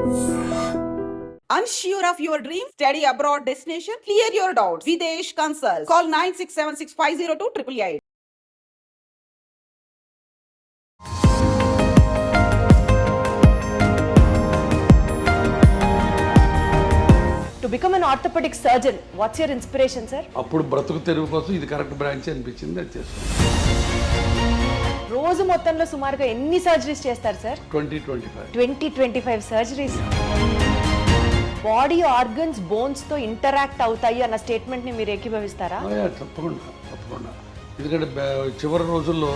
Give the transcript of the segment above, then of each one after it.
Unsure of your dream? Study abroad destination? Clear your doubts. Videsh Consult. Call 9676502888. To become an orthopedic surgeon, what's your inspiration, sir? అప్పుడు బ్రతుకు తెరువు కోసం ఇది correct branch అనిపించింది, అది చేస్తాను. రోజు మొత్తంలో సుమారుగా ఎన్ని సర్జరీస్ చేస్తారు sir? 20-25 surgeries. Body organs bones తో ఇంటరాక్ట్ అవుతాయి అన్న స్టేట్మెంట్ ని మీరు ఏకీభవిస్తారా? తప్పకుండా. ఎందుకంటే చివరి రోజుల్లో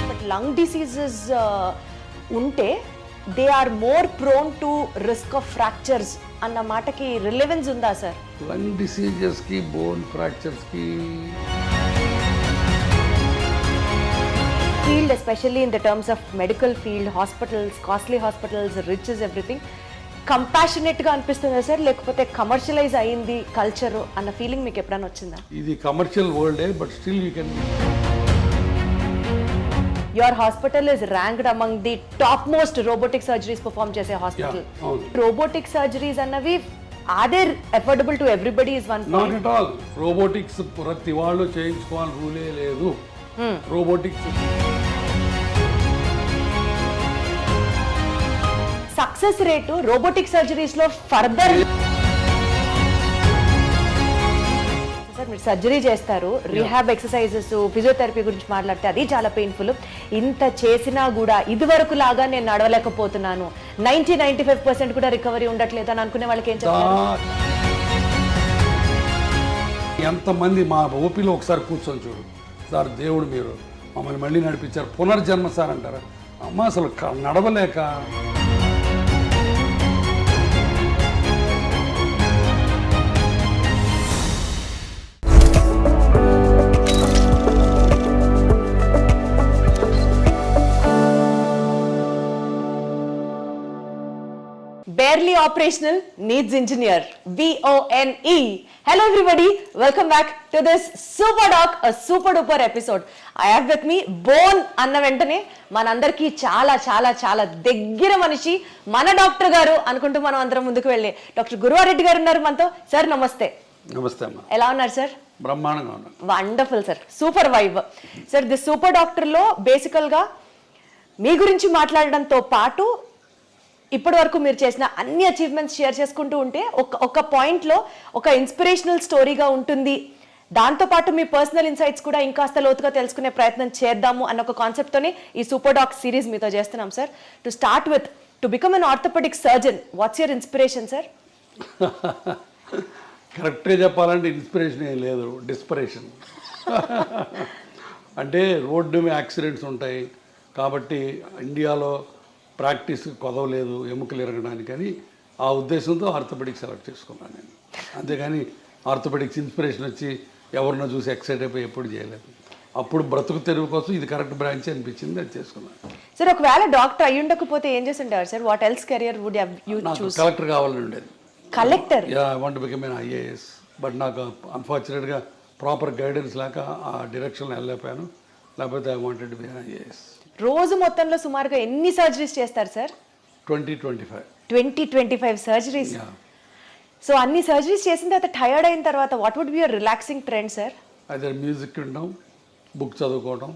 బట్ లంగ్ డిసీజెస్ ఉంటే they are more prone to risk of fractures అన్న మాటకి రిలెవెన్స్ ఉందా సార్? లంగ్ డిసీజెస్కి, బోన్ ఫ్రాక్చర్స్కి field, especially in the terms of medical field, hospitals, costly hospitals, rich is everything, compassionate గా అనిపిస్తుందా సార్, లేకపోతే commercialise అయింది కల్చర్ అన్న ఫీలింగ్ మీకు ఎప్పుడైనా వచ్చిందా? ఇది కమర్షియల్ వరల్డే, but still you can. Your hospital is ranked among the top most robotic surgeries perform చేసే హాస్పిటల్. రోబోటిక్ సర్జరీస్ అన్నవి are they affordable to everybody is one not at all. Robotics ప్రతి వాళ్ళు చేయించుకోవాలి, రూలే లేదు. Robotics success rate robotic surgeries లో further. Sir మీరు సర్జరీ చేస్తారు, రిహాబ్ ఎక్సర్సైజెస్, ఫిజియోథెరపీ గురించి మాట్లాడితే అది చాలా పెయిన్ఫుల్. ఇంత చేసినా కూడా ఇది వరకు లాగా నేను నడవలేకపోతున్నాను, 90-95% కూడా రికవరీ ఉండట్లేదు అని అనుకునే వాళ్ళకి ఏం చెప్తారు? ఎంతమంది మా ఓపీలో ఒకసారి కూర్చొని చూడు సార్, దేవుడు మీరు మమ్మల్ని మళ్ళీ నడిపించారు, పునర్జన్మ సార్ అంటారా? అమ్మ అసలు నడవలేక Barely operational needs engineer, BONE. Hello everybody, welcome back to this super doc, a super duper episode. I have with me bone అన్న వెంటనే మనందరికీ చాలా చాలా చాలా దగ్గర మనిషి మన డాక్టర్ గారు అనుకుంటూ మనం అందరం ముందుకు వెళ్ళి డాక్టర్ గురువారెడ్డి గారు ఉన్నారు మనతో. సార్ నమస్తే. నమస్తే అమ్మా. ఎలా ఉన్నారు సార్? బ్రహ్మాండంగా ఉన్నారు. Wonderful sir, super vibe. Sir the super doctor లో బేసికల్ గా మీ గురించి మాట్లాడడంతో పాటు ఇప్పటి వరకు మీరు చేసిన అన్ని అచీవ్మెంట్స్ షేర్ చేసుకుంటూ ఉంటే ఒక పాయింట్లో ఒక ఇన్స్పిరేషనల్ స్టోరీగా ఉంటుంది. దాంతోపాటు మీ పర్సనల్ ఇన్సైట్స్ కూడా ఇంకాస్త లోతుగా తెలుసుకునే ప్రయత్నం చేద్దాము అన్న ఒక కాన్సెప్ట్తోనే ఈ సూపర్ డాక్ సిరీస్ మీతో చేస్తున్నాం sir. To start with, to become an orthopaedic surgeon, what's your inspiration sir? కరెక్ట్గా చెప్పాలంటే ఇన్స్పిరేషన్ ఏం లేదు, డిస్పరేషన్. అంటే రోడ్డు మీద యాక్సిడెంట్స్ ఉంటాయి కాబట్టి ఇండియాలో ప్రాక్టీస్ కొదవలేదు ఎముకలు ఎరగడానికి అని ఆ ఉద్దేశంతో ఆర్థోపెడిక్స్ సెలెక్ట్ చేసుకున్నాను నేను. అంతేగాని ఆర్థోపెడిక్స్ ఇన్స్పిరేషన్ వచ్చి ఎవరినో చూసి ఎక్సైట్ అయిపోయి ఎప్పుడు చేయలేదు. అప్పుడు బ్రతుకు తెరువు కోసం ఇది కరెక్ట్ బ్రాంచ్ అనిపించింది, అది చేసుకున్నాను. సార్ ఒకవేళ డాక్టర్ అయ్యి ఉండకపోతే ఏం చేసి ఉంటారు sir? What else career would you choose? Collector కావాలని ఉండేది. Collector? Yeah, I want to become an IAS. But నాకు అన్ఫార్చునేట్గా ప్రాపర్ గైడెన్స్ లేక ఆ డైరెక్షన్లో వెళ్ళలేకపోయాను. లేకపోతే I wanted to be an IAS. రోజు మొత్తంలో సుమారుగా ఎన్ని సర్జరీస్ చేస్తారు సార్? 20-25 సర్జరీస్. సో అన్ని సర్జరీస్ చేసిన తర్వాత టైర్డ్ అయిన తర్వాత what would be your relaxing trend sir? అదే మ్యూజిక్ వినడం, బుక్ చదువుకోవడం,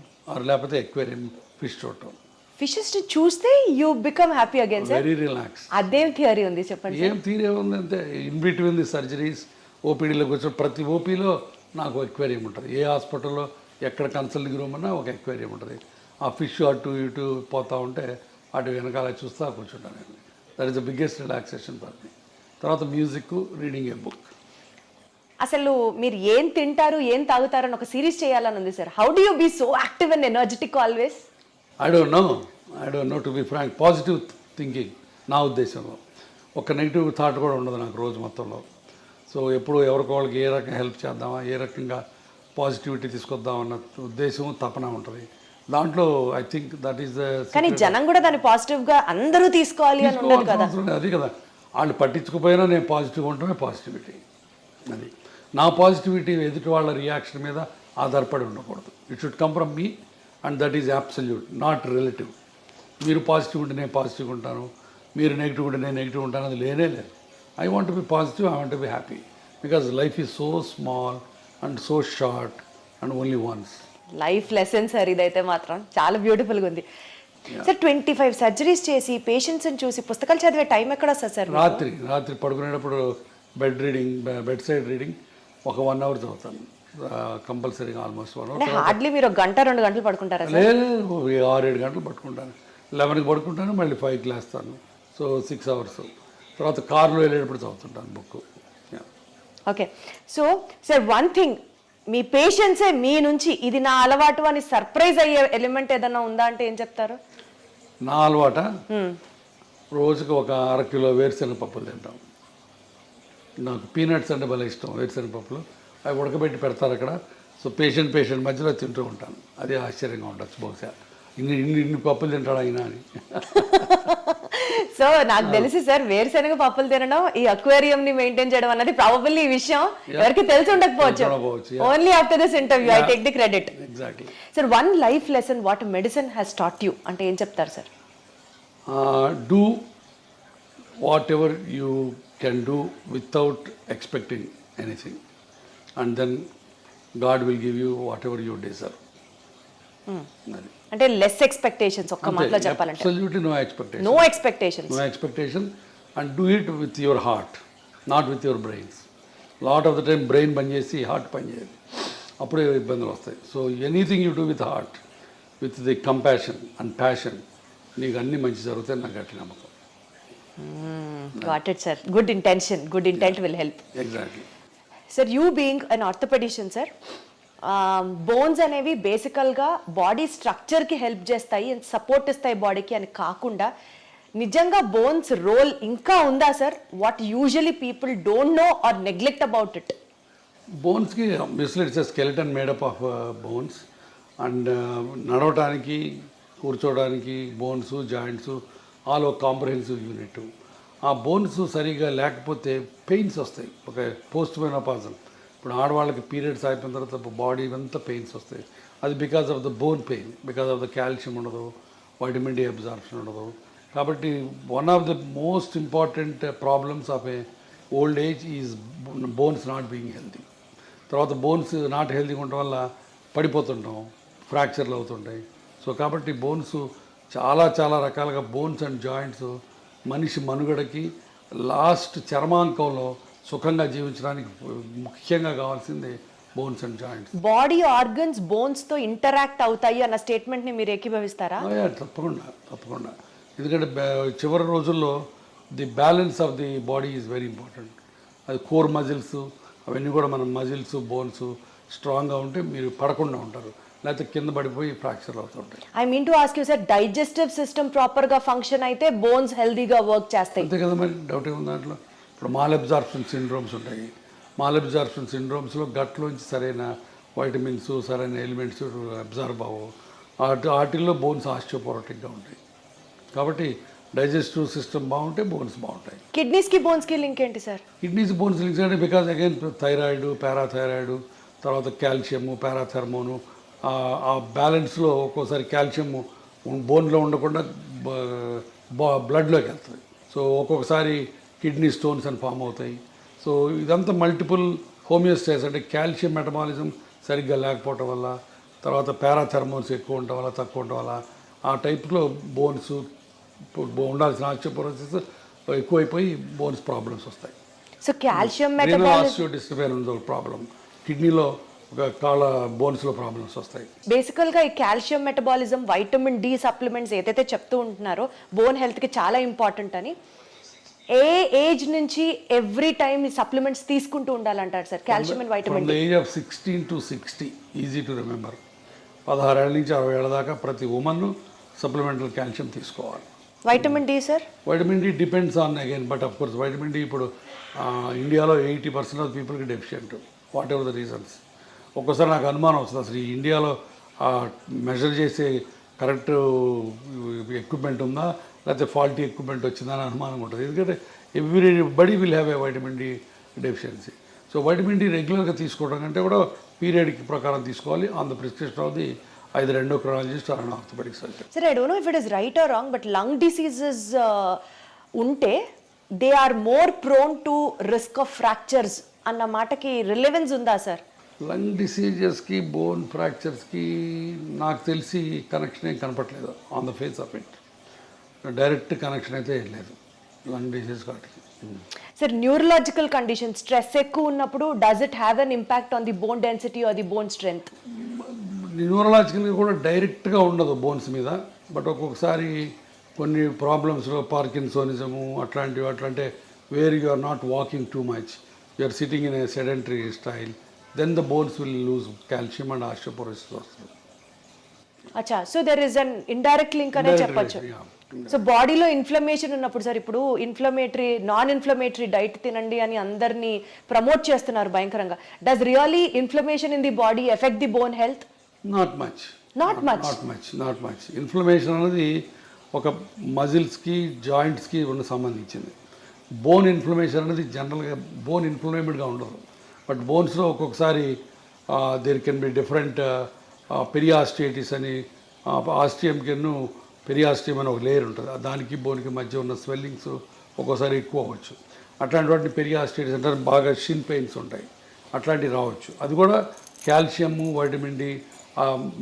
లేకపోతే ఎక్వేరియం ఫిష్ చూడటం. ఫిషెస్ చూస్తే you become happy again sir? Very relax. అదేం థియరీ ఉంది చెప్పండి? ఏం థియరీ ఉంది అంటే ఇన్ బిట్వీన్ ది సర్జరీస్ ఓపీడీలోకి వచ్చి ప్రతి ఓపీలో నాకు ఎక్వేరియం ఉంటుంది. ఏ హాస్పిటల్లో ఎక్కడ కన్సల్టింగ్ రూమ్ అన్నా ఒక ఎక్వేరియం ఉంటుంది. ఆ ఫిష్ అటు ఇటు పోతూ ఉంటే అటు వెనకాల చూస్తూ కూర్చుంటాను నేను. That is the biggest relaxation for me. తర్వాత మ్యూజిక్, రీడింగ్ ఏ బుక్. అసలు మీరు ఏం తింటారు, ఏం తాగుతారు అని ఒక సిరీస్ చేయాలని ఉంది sir. How do you be so active and energetic always? I don't know to be frank. Positive thinking నా ఉద్దేశంలో. ఒక నెగిటివ్ థాట్ కూడా ఉండదు నాకు రోజు మొత్తంలో. సో ఎప్పుడు ఎవరికోళ్ళకి ఏ రకంగా హెల్ప్ చేద్దామా, ఏ రకంగా పాజిటివిటీ తీసుకొద్దామన్న ఉద్దేశం, తపన ఉంటుంది దాంట్లో. I think that is the. కానీ జనం కూడా దాన్ని పాజిటివ్గా అందరూ తీసుకోవాలి అని ఉండదు కదా. అది కదా, వాళ్ళు పట్టించుకుపోయినా నేను పాజిటివ్గా ఉండటమే పాజిటివిటీ. అది నా పాజిటివిటీ ఎదుటి వాళ్ళ రియాక్షన్ మీద ఆధారపడి ఉండకూడదు. It should come from me and that is absolute, not relative. మీరు పాజిటివ్ ఉంటే నేను పాజిటివ్గా ఉంటాను, మీరు నెగిటివ్ ఉంటే నేను నెగిటివ్ ఉంటాను, అది లేనే లేదు. I want be positive, I want be happy, because life is so small and so short and only once. Life lesson sir ఇదైతే మాత్రం చాలా బ్యూటిఫుల్గా ఉంది సార్. 25 సర్జరీస్ చేసి పేషెంట్స్ని చూసి పుస్తకాలు చదివే టైం ఎక్కడ వస్తుంది సార్? రాత్రి పడుకునేటప్పుడు బెడ్ సైడ్ రీడింగ్ ఒక 1 hour చదువుతాను కంపల్సరీగా, ఆల్మోస్ట్ 1 hour. అంటే హార్డ్లీ మీరు 1 గంట 2 గంటలు పడుకుంటారా సార్? లేదు, 6-7 గంటలు పట్టుకుంటాను. 11కి పడుకుంటాను, మళ్ళీ 5కి లేస్తాను. So 6 hours. తర్వాత కార్లో వెళ్ళేటప్పుడు చదువుతుంటాను book. Okay. So sir one thing, మీ పేషెంట్సే మీ నుంచి ఇది నా అలవాటు అని సర్ప్రైజ్ అయ్యే ఎలిమెంట్ ఏదైనా ఉందా అంటే ఏం చెప్తారు? నా అలవాట, రోజుకి ఒక 1/2 కిలో వేరుశనగ పప్పులు తింటాం. నాకు పీనట్స్ అంటే భలే ఇష్టం, వేరుశనగ పప్పులు. అవి ఉడకబెట్టి పెడతారు అక్కడ. సో పేషెంట్ మధ్యలో తింటూ ఉంటాను. అదే ఆశ్చర్యంగా ఉండొచ్చు బహుశా, ఇన్ని పప్పులు తింటాడు అయినా అని. సో నాకు తెలిసి సార్ వేరుశనగ పప్పులు తినడం, ఈ అక్వేరియం ని మెయింటైన్ చేయడం అన్నది ప్రాబబుల్లీ ఈ విషయం ఎవరికి తెలిసి ఉండకపోవచ్చు. Only after this interview I take the credit. Exactly sir one life lesson what medicine has taught you అంటే ఏం చెప్తారు sir? Do whatever you can do without expecting anything, and then God will give you whatever you deserve. అంటే less expectations, ఒక్క మాటలో చెప్పాలంటే absolutely no expectation. No expectations. No expectation, and do it with your heart, not with your brains. Lot of the time brain పనిచేసి heart పనిచేయదు, అప్పుడే ఇబ్బందులు వస్తాయి. So anything you do with heart, with the compassion and passion, నీకు అన్ని మంచి జరుగుతాయి, నాకు గట్టి నమ్మకం. Got it sir. Good intent will help. Exactly. Sir you being an orthopaedician sir, bones అనేవి బేసికల్గా బాడీ స్ట్రక్చర్కి హెల్ప్ చేస్తాయి అండ్ సపోర్ట్ ఇస్తాయి బాడీకి అని కాకుండా నిజంగా బోన్స్ రోల్ ఇంకా ఉందా sir? What usually people don't know or neglect about it. బోన్స్కి obviously it's a skeleton made up of bones, and నడవటానికి కూర్చోవడానికి బోన్స్ జాయింట్స్ ఆల్ ఒక కాంప్రహెన్సివ్ యూనిట్. ఆ బోన్స్ సరిగా లేకపోతే పెయిన్స్ వస్తాయి. ఒక పోస్ట్ మెనోపాజల్, ఇప్పుడు ఆడవాళ్ళకి పీరియడ్స్ అయిపోయిన తర్వాత బాడీ అంతా పెయిన్స్ వస్తాయి. అది because of the bone pain, because of the calcium ఉండదు, వైటమిన్ డి అబ్జార్ప్షన్ ఉండదు. కాబట్టి one of the most important problems of A old age is bones not being healthy. తర్వాత బోన్స్ నాట్ హెల్తీగా ఉండటం వల్ల పడిపోతుంటాం, ఫ్రాక్చర్లు అవుతుంటాయి. సో కాబట్టి బోన్స్ చాలా రకాలుగా బోన్స్ అండ్ జాయింట్స్ మనిషి మనుగడకి లాస్ట్ చర్మాంకంలో సుఖంగా జీవించడానికి ముఖ్యంగా కావాల్సింది bones and joints. Body organs bones తో ఇంటరాక్ట్ అవుతాయి అన్న స్టేట్మెంట్ ని మీరు ఏకీభవిస్తారా? తప్పకుండా. ఎందుకంటే చివరి రోజుల్లో the balance of the body is very important. అది కోర్ మజిల్స్ అవన్నీ కూడా మన మజిల్స్ బోన్స్ స్ట్రాంగ్గా ఉంటే మీరు పడకుండా ఉంటారు, లేకపోతే కింద పడిపోయి ఫ్రాక్చర్ అవుతుంటాయి. I mean to ask you sir, digestive system ప్రాపర్గా ఫంక్షన్ అయితే బోన్స్ హెల్దీగా వర్క్ చేస్తాయి. అంతే కదా, మరి డౌట్ ఏముంది దాంట్లో. ఇప్పుడు మాల్అబ్జార్ప్షన్ సిండ్రోమ్స్ ఉంటాయి. మాల్అబ్జార్ప్షన్ సిండ్రోమ్స్లో గట్లోంచి సరైన వైటమిన్స్ సరైన ఎలిమెంట్స్ అబ్జార్బ్ అవ్వవు. వాటిల్లో బోన్స్ ఆస్టియోపోరోటిక్గా ఉంటాయి. కాబట్టి డైజెస్టివ్ సిస్టమ్ బాగుంటే బోన్స్ బాగుంటాయి. కిడ్నీస్కి బోన్స్కి లింక్ ఏంటి సార్? కిడ్నీస్ బోన్స్ లింక్స్ అంటే బికాజ్ అగైన్ థైరాయిడ్, పారాథైరాయిడ్, తర్వాత కాల్షియము, పారాథర్మోను, ఆ బ్యాలెన్స్లో ఒక్కోసారి కాల్షియం బోన్లో ఉండకుండా బ్లడ్లోకి వెళ్తుంది. సో ఒక్కొక్కసారి కిడ్నీ స్టోన్స్ అని ఫామ్ అవుతాయి. సో ఇదంతా మల్టిపుల్ హోమియోస్టాసిస్, అంటే కాల్షియం మెటబాలిజం సరిగ్గా లేకపోవటం వల్ల, తర్వాత పారాథర్మోన్స్ ఎక్కువ ఉండటం వల్ల తక్కువ ఉండటం వల్ల ఆ టైప్లో బోన్స్ ఉండాల్సిన ఆస్టియోపోరోసిస్ ఎక్కువైపోయి బోన్స్ ప్రాబ్లమ్స్ వస్తాయి. సో కాల్షియం డిస్టర్బెన్స్ ప్రాబ్లం, కిడ్నీలో ఒక కాళ్ళ బోన్స్లో ప్రాబ్లమ్స్ వస్తాయి. బేసికల్గా ఈ calcium metabolism, vitamin D supplements ఏదైతే చెప్తూ ఉంటున్నారో బోన్ హెల్త్కి చాలా ఇంపార్టెంట్ అని, ఏ ఏజ్ నుంచి ఎవ్రీ టైమ్ ఈ సప్లిమెంట్స్ తీసుకుంటూ ఉండాలంటారు sir? Calcium and vitamin D age of 16 to 60 easy to remember. 16 ఏళ్ళ నుంచి 60 ఏళ్ళ దాకా ప్రతి ఉమెన్ సప్లిమెంటల్ కాల్షియం తీసుకోవాలి. Vitamin D sir? Vitamin D depends on again, but of course vitamin D ఇప్పుడు ఇండియాలో 80% ఆఫ్ పీపుల్కి deficient, whatever the reasons. ఒక్కోసారి నాకు అనుమానం వస్తుంది, అసలు ఈ ఇండియాలో మెజర్ చేసే కరెక్ట్ ఎక్విప్మెంట్ ఉందా, లేకపోతే ఫాల్టీ ఎక్విప్మెంట్ వచ్చిందని అనుమానం ఉంటుంది. ఎందుకంటే everybody will have a vitamin D deficiency. So vitamin D రెగ్యులర్గా తీసుకోవడం కంటే కూడా పీరియడ్కి ప్రకారం తీసుకోవాలి, on the prescription of the either endocrinologist or an orthopedic surgeon. Sir, I don't know if it is right or wrong, but lung diseases ఉంటే they are more prone to risk of fractures అన్న మాటకి relevance ఉందా sir? Lung డిసీజెస్కి bone ఫ్రాక్చర్స్కి నాకు తెలిసి connection ఏం కనపట్లేదు on the face of it. Direct connection అయితే ఏం లేదు లంగ్ డిసీజ్ వాటికి. సార్, న్యూరలాజికల్ కండిషన్ స్ట్రెస్ ఎక్కువ ఉన్నప్పుడు does it have an impact on the bone density or the bone strength? న్యూరలాజికల్గా కూడా డైరెక్ట్గా ఉండదు బోన్స్ మీద, బట్ ఒక్కొక్కసారి కొన్ని ప్రాబ్లమ్స్లో పార్కిన్సోనిజము అట్లాంటివి అట్లంటే where you are not walking too much, you are sitting in a sedentary style, then the bones will lose calcium and osteoporosis వస్తుంది. అచ్చా, so there is an indirect link అనే చెప్పొచ్చు. సో బాడీలో ఇన్ఫ్లమేషన్ ఉన్నప్పుడు sir, ఇప్పుడు non inflammatory diet తినండి అని అందరినీ ప్రమోట్ చేస్తున్నారు భయంకరంగా. Does really inflammation in the body effect the bone health? Not much. Not much. Inflammation అనేది ఒక మజిల్స్కి జాయింట్స్కి సంబంధించింది. బోన్ ఇన్ఫ్లమేషన్ అనేది జనరల్గా బోన్ ఇన్ఫ్లమేటెడ్గా ఉండదు, బట్ బోన్స్లో ఒక్కొక్కసారి దేర్ కెన్ బి డిఫరెంట్ పెరియాస్టియటిస్ అని, ఆస్టియంకిను పెరియాస్టియం అని ఒక లేయర్ ఉంటుంది, దానికి బోన్కి మధ్య ఉన్న స్వెల్లింగ్స్ ఒక్కోసారి ఎక్కువ అవ్వచ్చు. అట్లాంటి వాటిని పెరియాస్టియటిస్ అంటే బాగా షిన్ పెయిన్స్ ఉంటాయి, అట్లాంటివి రావచ్చు. అది కూడా calcium, vitamin D,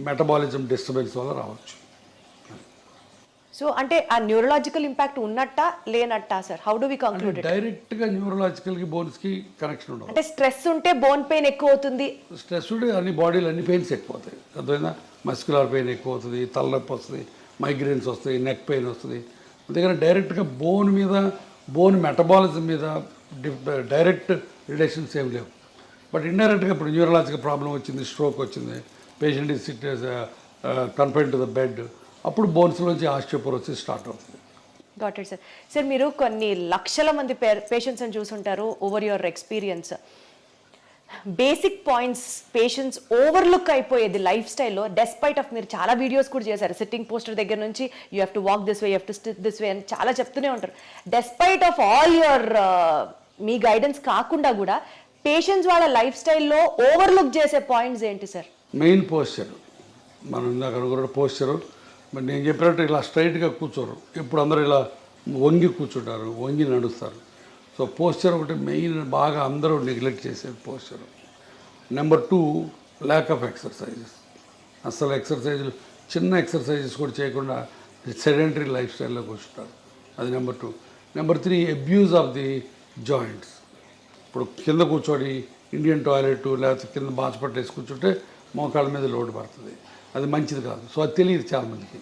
metabolism disturbance వల్ల రావచ్చు. సో అంటే ఆ న్యూరలాజికల్ ఇంపాక్ట్ ఉన్నట్టా లేనట్టా sir? How do we conclude it? డైరెక్ట్గా న్యూరలాజికల్కి బోన్స్కి కనెక్షన్ ఉండదు. అంటే స్ట్రెస్ ఉంటే బోన్ పెయిన్ ఎక్కువ అవుతుంది. స్ట్రెస్ ఉంటే అన్ని బాడీలో అన్ని పెయిన్స్ ఎక్కువ అవుతాయి. అర్థమైందా? మస్క్యులర్ పెయిన్ ఎక్కువ అవుతుంది, తలనొప్పి వస్తుంది, మైగ్రేన్స్ వస్తాయి, నెక్ పెయిన్ వస్తుంది. అందుకని డైరెక్ట్గా బోన్ మీద, బోన్ మెటబాలిజం మీద డైరెక్ట్ రిలేషన్స్ ఏం లేవు. బట్ ఇండైరెక్ట్గా ఇప్పుడు న్యూరలాజికల్ ప్రాబ్లం వచ్చింది, స్ట్రోక్ వచ్చింది, patient is SIT confined to the bed, అప్పుడు బోన్స్లోంచి ఆస్టియోపోరోసిస్ స్టార్ట్ అవుతుంది. Got it sir. సార్, మీరు కొన్ని లక్షల మంది పేషెంట్స్ని చూసుంటారు over your experience. Basic points patients overlook అయిపోయేది లైఫ్ స్టైల్లో, డెస్పైట్ ఆఫ్ మీరు చాలా వీడియోస్ కూడా చేశారు, సిట్టింగ్ పోస్టర్ దగ్గర నుంచి you have to walk this way, you have to SIT this way అని చాలా చెప్తూనే ఉంటారు. Despite of all your me guidance కాకుండా కూడా పేషెంట్స్ వాళ్ళ లైఫ్ స్టైల్లో ఓవర్లుక్ చేసే పాయింట్స్ ఏంటి సార్? Main posture. మనం ఇందాక అనుకున్న పోస్చరు, మరి నేను చెప్పినట్టు ఇలా స్ట్రైట్గా కూర్చోరు, ఇప్పుడు అందరూ ఇలా వంగి కూర్చుంటారు, వంగి నడుస్తారు. సో పోస్చర్ ఒకటి మెయిన్, బాగా అందరూ నెగ్లెక్ట్ చేసేది posture. Number 2, lack of exercises. అసలు ఎక్సర్సైజులు, చిన్న ఎక్సర్సైజెస్ కూడా చేయకుండా సెడెంటరీ లైఫ్ స్టైల్లో కూర్చుంటారు. అది number 2. Number 3, abuse of the joints. ఇప్పుడు కింద కూర్చొని ఇండియన్ టాయిలెట్ లేకపోతే కింద బాచిపట్టు వేసి కూర్చుంటే మోకాళ్ళ మీద లోటు పడుతుంది, అది మంచిది కాదు. సో అది తెలియదు చాలామందికి.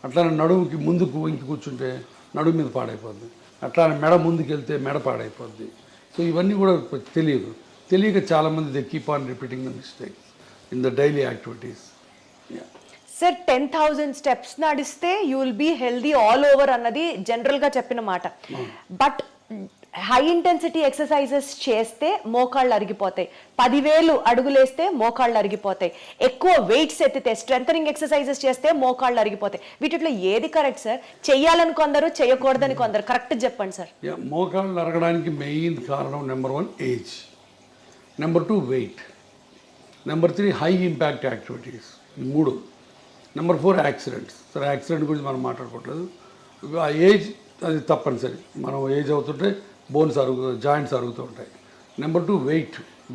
అట్లానే నడుముకి ముందుకు వంకి కూర్చుంటే నడుము మీద పాడైపోద్ది, అట్లానే మెడ ముందుకు వెళ్తే మెడ పాడైపోద్ది. సో ఇవన్నీ కూడా తెలియక చాలామంది they keep on repeating the mistakes in the daily activities. Sir, 10,000 steps నడిస్తే you will be healthy all over అన్నది జనరల్గా చెప్పిన మాట. బట్ హై ఇంటెన్సిటీ ఎక్సర్సైజెస్ చేస్తే మోకాళ్ళు అరిగిపోతాయి, 10,000 అడుగులేస్తే మోకాళ్ళు అరిగిపోతాయి, ఎక్కువ వెయిట్స్ ఎత్తితే స్ట్రెంథనింగ్ ఎక్సర్సైజెస్ చేస్తే మోకాళ్ళు అరిగిపోతాయి. వీటిలో ఏది కరెక్ట్ సార్? చెయ్యాలని కొందరు, చేయకూడదని కొందరు. కరెక్ట్ చెప్పండి సార్. మోకాళ్ళు అరగడానికి మెయిన్ కారణం number 1 age, number 2 weight, number 3 high impact activities, 3. Number 4 accidents. సరే, యాక్సిడెంట్ గురించి మనం మాట్లాడుకోవట్లేదు. ఆ ఏజ్ అది తప్పనిసరి. మనం ఏజ్ అవుతుంటే బోన్స్ జాయింట్స్ అరుగుతూ ఉంటాయి. Number 2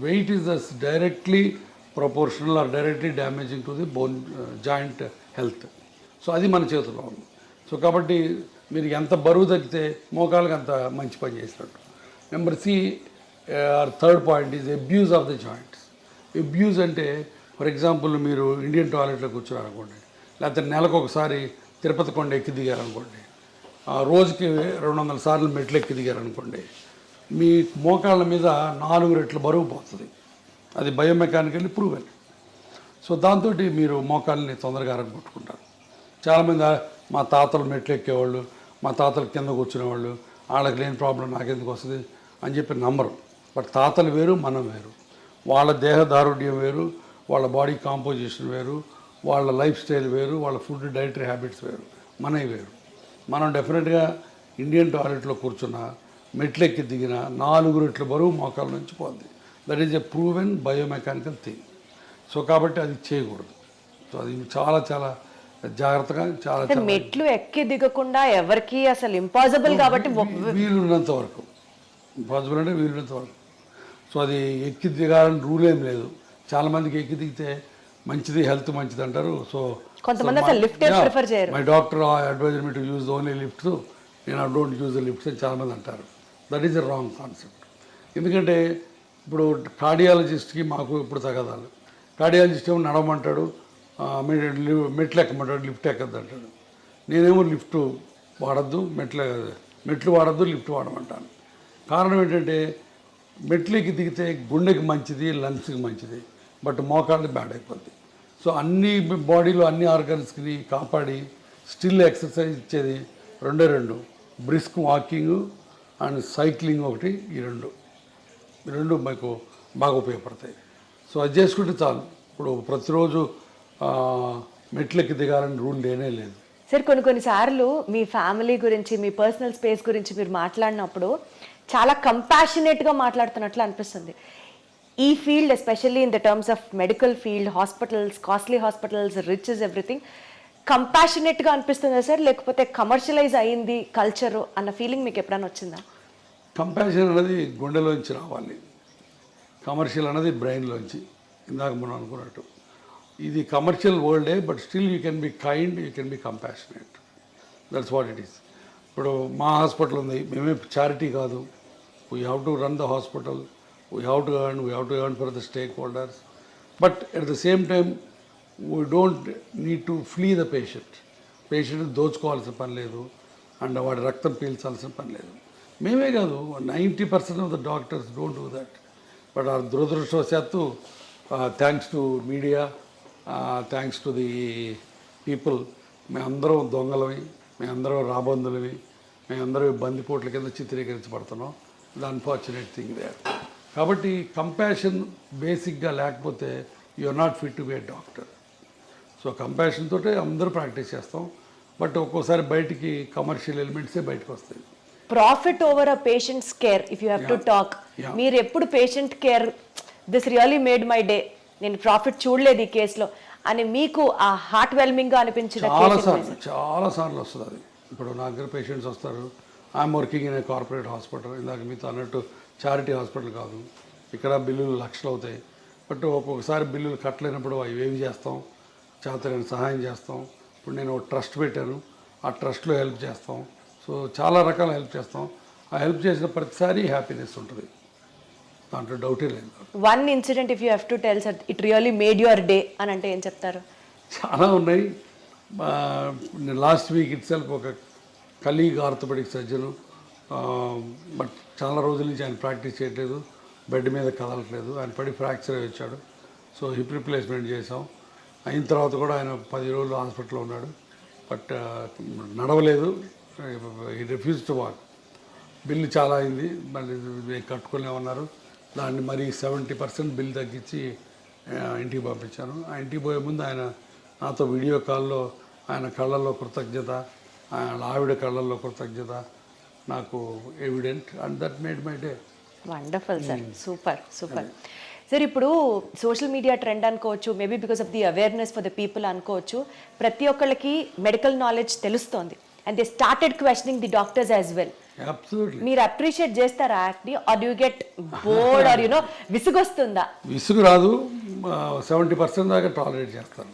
weight is the directly proportional or directly damaging to the bone joint health. So అది మన చేతిలో ఉంది. సో కాబట్టి మీరు ఎంత బరువు తగ్గితే మోకాళ్ళకి అంత మంచి పని చేసినట్టు. Number 3 point is abuse of the joints. Abuse అంటే ఫర్ ఎగ్జాంపుల్ మీరు ఇండియన్ టాయిలెట్లో కూర్చోారనుకోండి, లేకపోతే నెలకు ఒకసారి తిరుపతి కొండ ఎక్కి దిగారనుకోండి, రోజుకి 200 సార్లు మెట్లు ఎక్కి దిగారనుకోండి, మీ మోకాళ్ళ మీద 4 రెట్లు బరువు పోతుంది. అది బయోమెకానికల్లీ ప్రూవెన్. సో దాంతో మీరు మోకాళ్ళని తొందరగా అరగొట్టుకుంటారు. చాలామంది మా తాతలు మెట్లు ఎక్కేవాళ్ళు, మా తాతలు కింద కూర్చునేవాళ్ళు, వాళ్ళకి లేని ప్రాబ్లం నాకెందుకు వస్తుంది అని చెప్పి నమ్మరు. బట్ తాతలు వేరు, మనం వేరు. వాళ్ళ దేహదారుఢ్యం వేరు, వాళ్ళ బాడీ కాంపోజిషన్ వేరు, వాళ్ళ లైఫ్ స్టైల్ వేరు, వాళ్ళ ఫుడ్ డైటరీ హ్యాబిట్స్ వేరు, మనవి వేరు. మనం డెఫినెట్గా ఇండియన్ టాయిలెట్లో కూర్చున్న, మెట్లెక్కి దిగిన 4 రెట్ల బరువు మోకాళ్ళ నుంచి పోద్ది. That is a proven biomechanical thing. So కాబట్టి అది చేయకూడదు. సో అది చాలా చాలా జాగ్రత్తగా చాలా అంటే చాలా మెట్లు ఎక్కి దిగకుండా ఎవరికి అసలు ఇంపాసిబుల్ కాబట్టి వీలున్నంత వరకు పాసిబుల్ అంటే వీలున్నంత వరకు. సో అది ఎక్కి దిగాలని రూల్ ఏం లేదు. చాలామందికి ఎక్కి దిగితే మంచిది, హెల్త్ మంచిది అంటారు. సో కొంతమంది అసలు లిఫ్ట్ ప్రిఫర్ చేయరు. My doctor adviser me to use only lifts, నేను I don't use the lifts అని చాలామంది అంటారు. That is a wrong concept. ఎందుకంటే ఇప్పుడు కార్డియాలజిస్ట్కి మాకు ఇప్పుడు తగదాలు. కార్డియాలజిస్ట్ ఏమో నడవమంటాడు, మెట్లు ఎక్కమంటాడు, లిఫ్ట్ ఎక్కద్దు అంటాడు. నేనేమో లిఫ్ట్ వాడద్దు, మెట్లు వాడద్దు, లిఫ్ట్ వాడమంటాను. కారణం ఏంటంటే మెట్లు ఎక్కి దిగితే గుండెకి మంచిది, లంగ్స్కి మంచిది, బట్ మోకాళ్ళకి బ్యాడ్ అయిపోద్ది. సో అన్ని బాడీలో అన్ని ఆర్గన్స్కి కాపాడి స్టిల్ ఎక్సర్సైజ్ ఇచ్చేది రెండు బ్రిస్క్ వాకింగ్ అండ్ సైక్లింగ్ ఒకటి. ఈ రెండు మీకు బాగా ఉపయోగపడతాయి. సో అది చేసుకుంటే చాలు. ఇప్పుడు ప్రతిరోజు మెట్లెక్కి దిగాలని రూల్ లేనే లేదు. సార్ కొన్నిసార్లు మీ ఫ్యామిలీ గురించి, మీ పర్సనల్ స్పేస్ గురించి మీరు మాట్లాడినప్పుడు చాలా కంపాషనేట్గా మాట్లాడుతున్నట్లు అనిపిస్తుంది. ఈ field especially in the terms of medical field, hospitals, costly hospitals, rich is everything, కంపాషనేట్గా అనిపిస్తుందా సార్, లేకపోతే కమర్షియలైజ్ అయింది కల్చరు అన్న ఫీలింగ్ మీకు ఎప్పుడైనా వచ్చిందా? కంపాషన్ అనేది గుండెలోంచి రావాలి, కమర్షియల్ అనేది బ్రెయిన్లోంచి. ఇందాక మనం అనుకున్నట్టు ఇది కమర్షియల్ వరల్డే, but still you can be kind, you can be compassionate. That's what it is. ఇప్పుడు మా హాస్పిటల్ ఉంది, మేమే చారిటీ కాదు. We have to run the hospital, we have to earn for the stakeholders, but at the same time we don't need to flee the patient. పేషెంట్ని దోచుకోవాల్సిన పని లేదు, and వాడి రక్తం పీల్చాల్సిన పని లేదు. మేమే కాదు, 90% of the doctors don't do that. But ఆ దురదృష్టవశాత్తు thanks to media, thanks to the people, మేమందరం దొంగలవి, మేమందరం రాబందులవి, మేమందరం బందిపోట్ల కింద చిత్రీకరించబడుతున్నాం. The unfortunate thing they. కాబట్టి కంపాషన్ బేసిక్గా లేకపోతే you are not fit to be a doctor. So compassion తోటే అందరూ ప్రాక్టీస్ చేస్తాం, బట్ ఒక్కోసారి బయటికి కమర్షియల్ ఎలిమెంట్సే బయటకు వస్తాయి. Profit over a patients care, if you have to talk, మీరు ఎప్పుడు patient care this really made my day, నేను ప్రాఫిట్ చూడలేదు ఈ కేసులో అని మీకు ఆ హార్ట్ వెల్మింగ్గా అనిపించిన చాలా సార్లు వస్తుంది అది. ఇప్పుడు నా దగ్గర పేషెంట్స్ వస్తారు, I'm working in a corporate hospital, ఇందాక మీతో అన్నట్టు చారిటీ హాస్పిటల్ కాదు, ఇక్కడ బిల్లులు లక్షలు అవుతాయి. బట్ ఒక్కొక్కసారి బిల్లులు కట్టలేనప్పుడు అవి ఏమి చేస్తాం, చేతగాని సహాయం చేస్తాం. ఇప్పుడు నేను ఒక ట్రస్ట్ పెట్టాను, ఆ ట్రస్ట్లో హెల్ప్ చేస్తాం. సో చాలా రకాల హెల్ప్ చేస్తాం. ఆ హెల్ప్ చేసిన ప్రతిసారి హ్యాపీనెస్ ఉంటుంది, దాంట్లో డౌటే లేదు. One incident if you have to tell sir, it really made your day అని అంటే ఏం చెప్తారు? చాలా ఉన్నాయి. లాస్ట్ వీక్ ఇట్ సెల్ఫ్ ఒక కలీగ్ ఆర్థోపెడిక్ సర్జను, బట్ చాలా రోజుల నుంచి ఆయన ప్రాక్టీస్ చేయట్లేదు, బెడ్ మీద కదలట్లేదు, ఆయన పడి ఫ్రాక్చర్ అయి వచ్చాడు. సో హిప్ రిప్లేస్మెంట్ చేసాం. అయిన తర్వాత కూడా ఆయన 10 రోజులు హాస్పిటల్లో ఉన్నాడు, బట్ నడవలేదు, ఈ రిఫ్యూజ్ టు వాక్. బిల్లు చాలా అయింది, మళ్ళీ కట్టుకోలేమన్నారు. దాన్ని మరి 70% బిల్ తగ్గించి ఇంటికి పంపించాను. ఆ ఇంటికి పోయే ముందు ఆయన నాతో వీడియో కాల్లో ఆయన కళ్ళల్లో కృతజ్ఞత, ఆయన ఆవిడ కళ్ళల్లో కృతజ్ఞత నాకు evident, and that made my day. Wonderful sir, super super. Sir ఇప్పుడు సోషల్ మీడియా ట్రెండ్ అనుకోవచ్చు, maybe because of the awareness for the people అనుకోవచ్చు, ప్రతి ఒక్కళ్ళకి మెడికల్ నాలెడ్జ్ తెలుస్తోంది, and they started questioning the doctors as well. మీరు appreciate చేస్తారా యాక్ట్ని, or you get bored, or you know విసుగొస్తుందా? విసుగు రాదు, 70% దాకా టాలరేట్ చేస్తాను.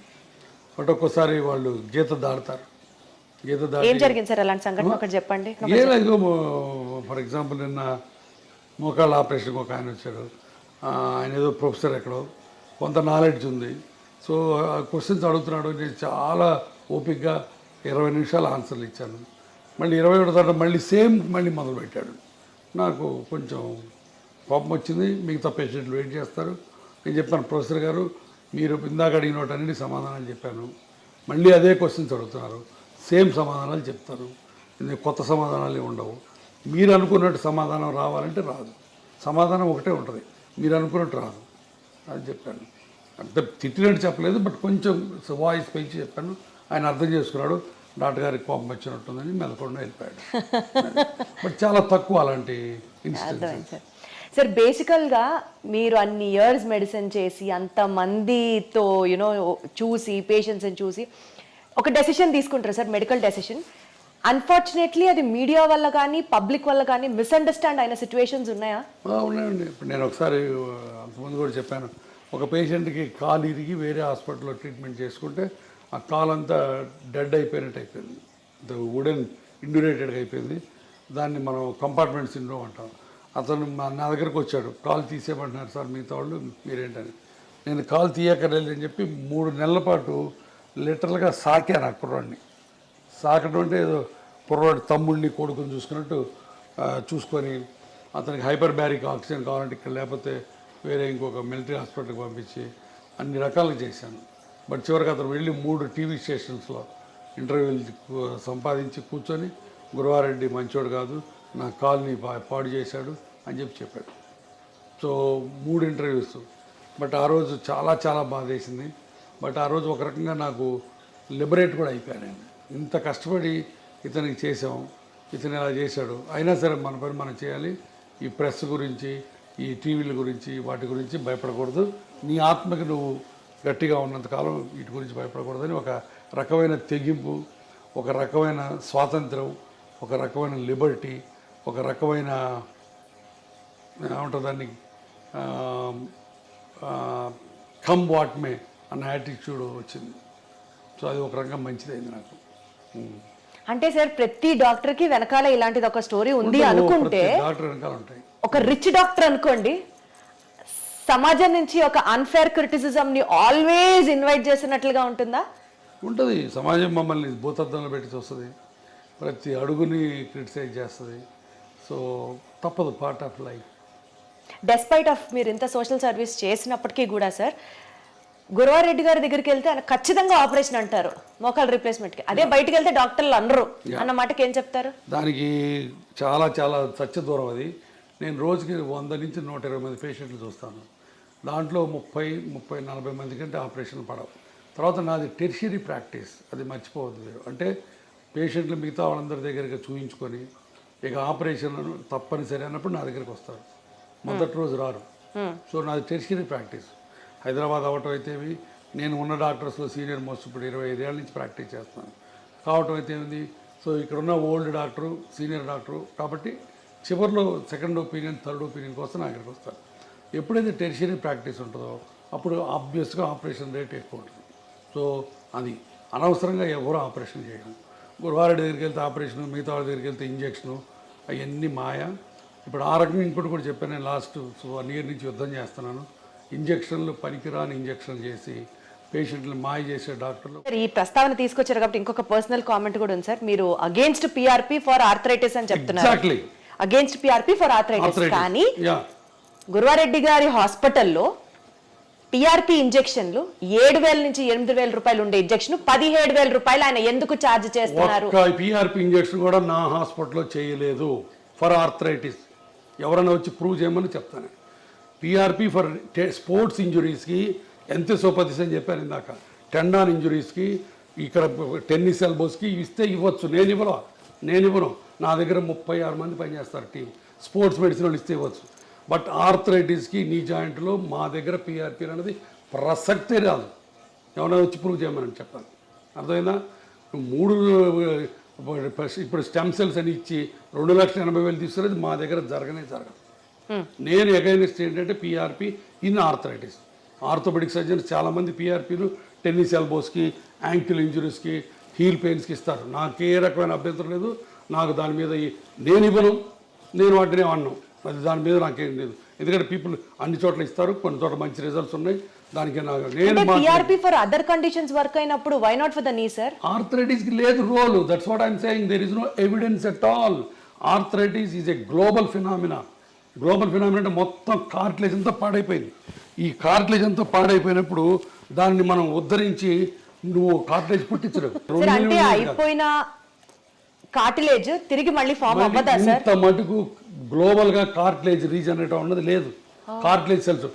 బట్ ఒక్కోసారి వాళ్ళు గీత దాడతారు. ఏం జరిగింది సార్ అలాంటి సంఘటన ఒకటి చెప్పండి. ఏం లేదు, ఫర్ ఎగ్జాంపుల్ నిన్న మోకాళ్ళ ఆపరేషన్కి ఒక ఆయన వచ్చాడు. ఆయన ఏదో ప్రొఫెసర్ ఎక్కడో, కొంత నాలెడ్జ్ ఉంది. సో క్వశ్చన్స్ అడుగుతున్నాడు, నేను చాలా ఓపిక్గా 20 నిమిషాలు ఆన్సర్లు ఇచ్చాను. మళ్ళీ 21 తర్వాత మళ్ళీ మొదలుపెట్టాడు. నాకు కొంచెం కోపం వచ్చింది. మిగతా పేషెంట్లు వెయిట్ చేస్తారు. నేను చెప్పాను, ప్రొఫెసర్ గారు మీరు ఇందాక అడిగిన వాటన్నిటి సమాధానాలు చెప్పాను, మళ్ళీ అదే క్వశ్చన్స్ అడుగుతున్నారు, సేమ్ సమాధానాలు చెప్తారు, కొత్త సమాధానాలు ఉండవు. మీరు అనుకున్నట్టు సమాధానం రావాలంటే రాదు, సమాధానం ఒకటే ఉంటుంది, మీరు అనుకున్నట్టు రాదు అని చెప్పాను. అంటే తిట్టినట్టు చెప్పలేదు, బట్ కొంచెం వాయిస్ పెంచి చెప్పాను. ఆయన అర్థం చేసుకున్నాడు. డాక్టర్ గారికి కోపం వచ్చినట్టుందని మెదకుండా వెళ్ళిపోయాడు. బట్ చాలా తక్కువ అలాంటి ఇన్సిడెంట్స్. సార్ బేసికల్గా మీరు అన్ని ఇయర్స్ మెడిసిన్ చేసి అంతమందితో యూనో చూసి పేషెంట్స్ని చూసి ఒక డెసిషన్ తీసుకుంటారు సార్, మెడికల్ డెసిషన్. అన్ఫార్చునేట్లీ అది మీడియా వల్ల కానీ పబ్లిక్ వల్ల కానీ మిస్అండర్స్టాండ్ అయిన సిచ్యువేషన్స్ ఉన్నాయా? ఉన్నాయండి. ఇప్పుడు నేను ఒకసారి అంతకుముందు కూడా చెప్పాను, ఒక పేషెంట్కి కాలు ఇరిగి వేరే హాస్పిటల్లో ట్రీట్మెంట్ చేసుకుంటే ఆ కాలు అంతా డెడ్ అయిపోయినట్టు అయిపోయింది, వుడెన్ ఇండ్యూరేటెడ్గా అయిపోయింది. దాన్ని మనం కంపార్ట్మెంట్ సిండ్రోమ్ అంటాం. అతను నా దగ్గరకు వచ్చాడు, కాలు తీసేయమంటున్నారు సార్ మిగతా వాళ్ళు, మీరేంటని. నేను కాలు తీయక్కర్లేదు అని చెప్పి 3 నెలల పాటు లిటరల్గా సాకాను ఆ కుర్రాడిని. సాకడం అంటే ఏదో కుర్రాడు తమ్ముడిని కొడుకుని చూసుకున్నట్టు చూసుకొని అతనికి హైపర్ బ్యారిక్ ఆక్సిజన్ కావాలంటే ఇక్కడ, లేకపోతే వేరే ఇంకొక మిలిటరీ హాస్పిటల్కి పంపించి అన్ని రకాలుగా చేశాను. బట్ చివరికి అతను వెళ్ళి 3 టీవీ స్టేషన్స్లో ఇంటర్వ్యూలు సంపాదించి కూర్చొని గురువారెడ్డి మంచోడు కాదు, నా కాల్ని పాడు చేశాడు అని చెప్పాడు. So 3 interviews. బట్ ఆ రోజు చాలా చాలా బాధేసింది. బట్ ఆ రోజు ఒక రకంగా నాకు లిబరేట్ కూడా అయిపోయాను. ఇంత కష్టపడి ఇతనికి చేసాం, ఇతను ఇలా చేశాడు, అయినా సరే మన పని మనం చేయాలి. ఈ ప్రెస్ గురించి, ఈ టీవీల గురించి, వాటి గురించి భయపడకూడదు. నీ ఆత్మకి నువ్వు గట్టిగా ఉన్నంతకాలం వీటి గురించి భయపడకూడదని ఒక రకమైన తెగింపు, ఒక రకమైన స్వాతంత్రం, ఒక రకమైన లిబర్టీ, ఒక రకమైన ఏమంటుంది దాన్ని కమ్ వాట్ మే అన్న యాటిట్యూడ్ వచ్చింది. సో అది ఒక రకంగా మంచిదైంది నాకు. అంటే సార్ ప్రతి డాక్టర్కి వెనకాల ఇలాంటిది ఒక స్టోరీ ఉంది అనుకుంటే, డాక్టర్ వెనకాల ఉంటాయి. ఒక రిచ్ డాక్టర్ అనుకోండి, సమాజం నుంచి ఒక అన్ఫేర్ క్రిటిసిజంని ఆల్వేస్ ఇన్వైట్ చేసినట్లుగా ఉంటుందా? ఉంటుంది. సమాజం మమ్మల్ని భూతద్దంలో పెట్టి చూస్తుంది, ప్రతి అడుగుని క్రిటిసైజ్ చేస్తుంది. సో తప్పదు, part of life. Despite of మీరు ఇంత సోషల్ సర్వీస్ చేసినప్పటికీ కూడా సార్, గురువారెడ్డి గారి దగ్గరికి వెళ్తే ఆయన ఖచ్చితంగా ఆపరేషన్ అంటారు మోకాలు రీప్లేస్మెంట్కి, అదే బయటకు వెళ్తే డాక్టర్లు అనరు అన్న మాటకి ఏం చెప్తారు? దానికి చాలా చాలా సత్య దూరం అది. నేను రోజుకి 100 నుంచి 120 మంది పేషెంట్లు చూస్తాను. దాంట్లో 30-40 మంది కంటే ఆపరేషన్లు పడవు. తర్వాత నాది టెర్షియరీ ప్రాక్టీస్, అది మర్చిపోవద్దు మీరు. అంటే పేషెంట్లు మిగతా వాళ్ళందరి దగ్గరికి చూయించుకొని ఇక ఆపరేషన్ తప్పనిసరి అన్నప్పుడు నా దగ్గరికి వస్తారు, మొదటి రోజు రారు. సో నాది టెర్షియరీ ప్రాక్టీస్. హైదరాబాద్ అవ్వటం అయితేవి, నేను ఉన్న డాక్టర్స్లో సీనియర్ మోస్ట్ ఇప్పుడు 25 ఏళ్ళ నుంచి ప్రాక్టీస్ చేస్తాను కావటం అయితే ఏంది. సో ఇక్కడ ఉన్న ఓల్డ్ డాక్టరు, సీనియర్ డాక్టరు కాబట్టి చివరిలో సెకండ్ ఒపీనియన్, థర్డ్ ఒపీనియన్ కోసం నా దగ్గరికి వస్తారు. ఎప్పుడైతే టెర్షియరీ ప్రాక్టీస్ ఉంటుందో అప్పుడు ఆబ్వియస్గా ఆపరేషన్ రేట్ ఎక్కువ ఉంటుంది. సో అది అనవసరంగా ఎవరు ఆపరేషన్ చేయడం. గురువారెడ్డి దగ్గరికి వెళ్తే ఆపరేషను, మిగతా వాళ్ళ దగ్గరికి వెళ్తే ఇంజక్షను, అవన్నీ మాయ. ఇప్పుడు ఆ రకంగా ఇంకోటి కూడా చెప్పాను, నేను లాస్ట్ 1 year నుంచి యుద్ధం చేస్తున్నాను. ఇంజక్షన్లు పనికిరాని ఇంజక్షన్లు చేసి పేషెంట్లు మాయ చేసే డాక్టర్లు. ఈ ప్రస్తావన తీసుకొచ్చారు కాబట్టి ఇంకొక పర్సనల్ కామెంట్ కూడా ఉంది సార్. మీరు అగేన్స్ట్ పిఆర్పి ఫర్ ఆర్థరైటిస్ అని చెప్తున్నారు. Exactly against PRP for arthritis. కానీ గురువారెడ్డి గారి హాస్పిటల్లో పిఆర్పి ఇంజెక్షన్లు 7,000 నుంచి 8,000 రూపాయలు ఉండే ఇంజెక్షన్ 17,000 రూపాయలు ఆయన ఎందుకు ఛార్జ్ చేస్తున్నారు? పిఆర్పి ఇంజెక్షన్ కూడా నా హాస్పిటల్లో చేయలేదు ఫర్ ఆర్థరైటిస్. ఎవరైనా వచ్చి ప్రూవ్ చేయమని చెప్తాను. పిఆర్పి ఫర్ స్పోర్ట్స్ ఇంజురీస్కి ఎంతోపతిస్ అని చెప్పాను ఇందాక. టెండాన్ ఇంజురీస్కి, ఇక్కడ టెన్నిస్ ఎల్బోస్కి ఇస్తే ఇవ్వచ్చు, నేను ఇవ్వను. నా దగ్గర 36 మంది పనిచేస్తారు టీం. స్పోర్ట్స్ మెడిసిన్ వాళ్ళు ఇస్తే ఇవ్వచ్చు. బట్ ఆర్థరైటిస్కి, నీ జాయింట్లో మా దగ్గర పిఆర్పి అనేది ప్రసక్తే రాదు. ఎవరైనా వచ్చి ప్రూవ్ చేయమని చెప్పాను. అర్థమైందా? 3 ఇప్పుడు స్టెమ్ సెల్స్ అని ఇచ్చి 2,80,000 తీసుకునేది మా దగ్గర జరగదు. నేను అగైనెస్ట్ ఏంటంటే PRP in arthritis. Orthopedic surgeons చాలామంది పిఆర్పీలు టెన్నిస్ ఎల్బోస్కి, యాంకిల్ ఇంజురీస్కి, హీల్ పెయిన్స్కి ఇస్తారు. నాకే రకమైన అభ్యంతరం లేదు. నాకు దాని మీద నేను ఇవ్వను, నేను వాటిని అన్నాను. అది దాని మీద నాకేం లేదు. ఎందుకంటే పీపుల్ అన్ని చోట్ల ఇస్తారు, కొన్ని చోట్ల మంచి రిజల్ట్స్ ఉన్నాయి. దానికి నేను PRP for other conditions work అయినప్పుడు why not for the knee sir? ఆర్థరైటిస్కి లేదు role. That's what I'm saying. There is no evidence at all. Arthritis is a global phenomena. Global phenomena అంటే మొత్తం కార్టిలేజ్ అంతా పాడైపోయింది. ఈ కార్టిలేజ్ అంతా పాడైపోయినప్పుడు దాన్ని మనం ఉద్ధరించి నువ్వు కార్టిలేజ్ పుట్టించరు. అంటే అయిపోయిన కార్టిలేజ్ తిరిగి మళ్ళీ ఫామ్ అవ్వదా సార్? ఇంత మటుకు గ్లోబల్గా కార్టిలేజ్ రీజనరేట్ అన్నది లేదు. కార్టిలేజ్ సెల్స్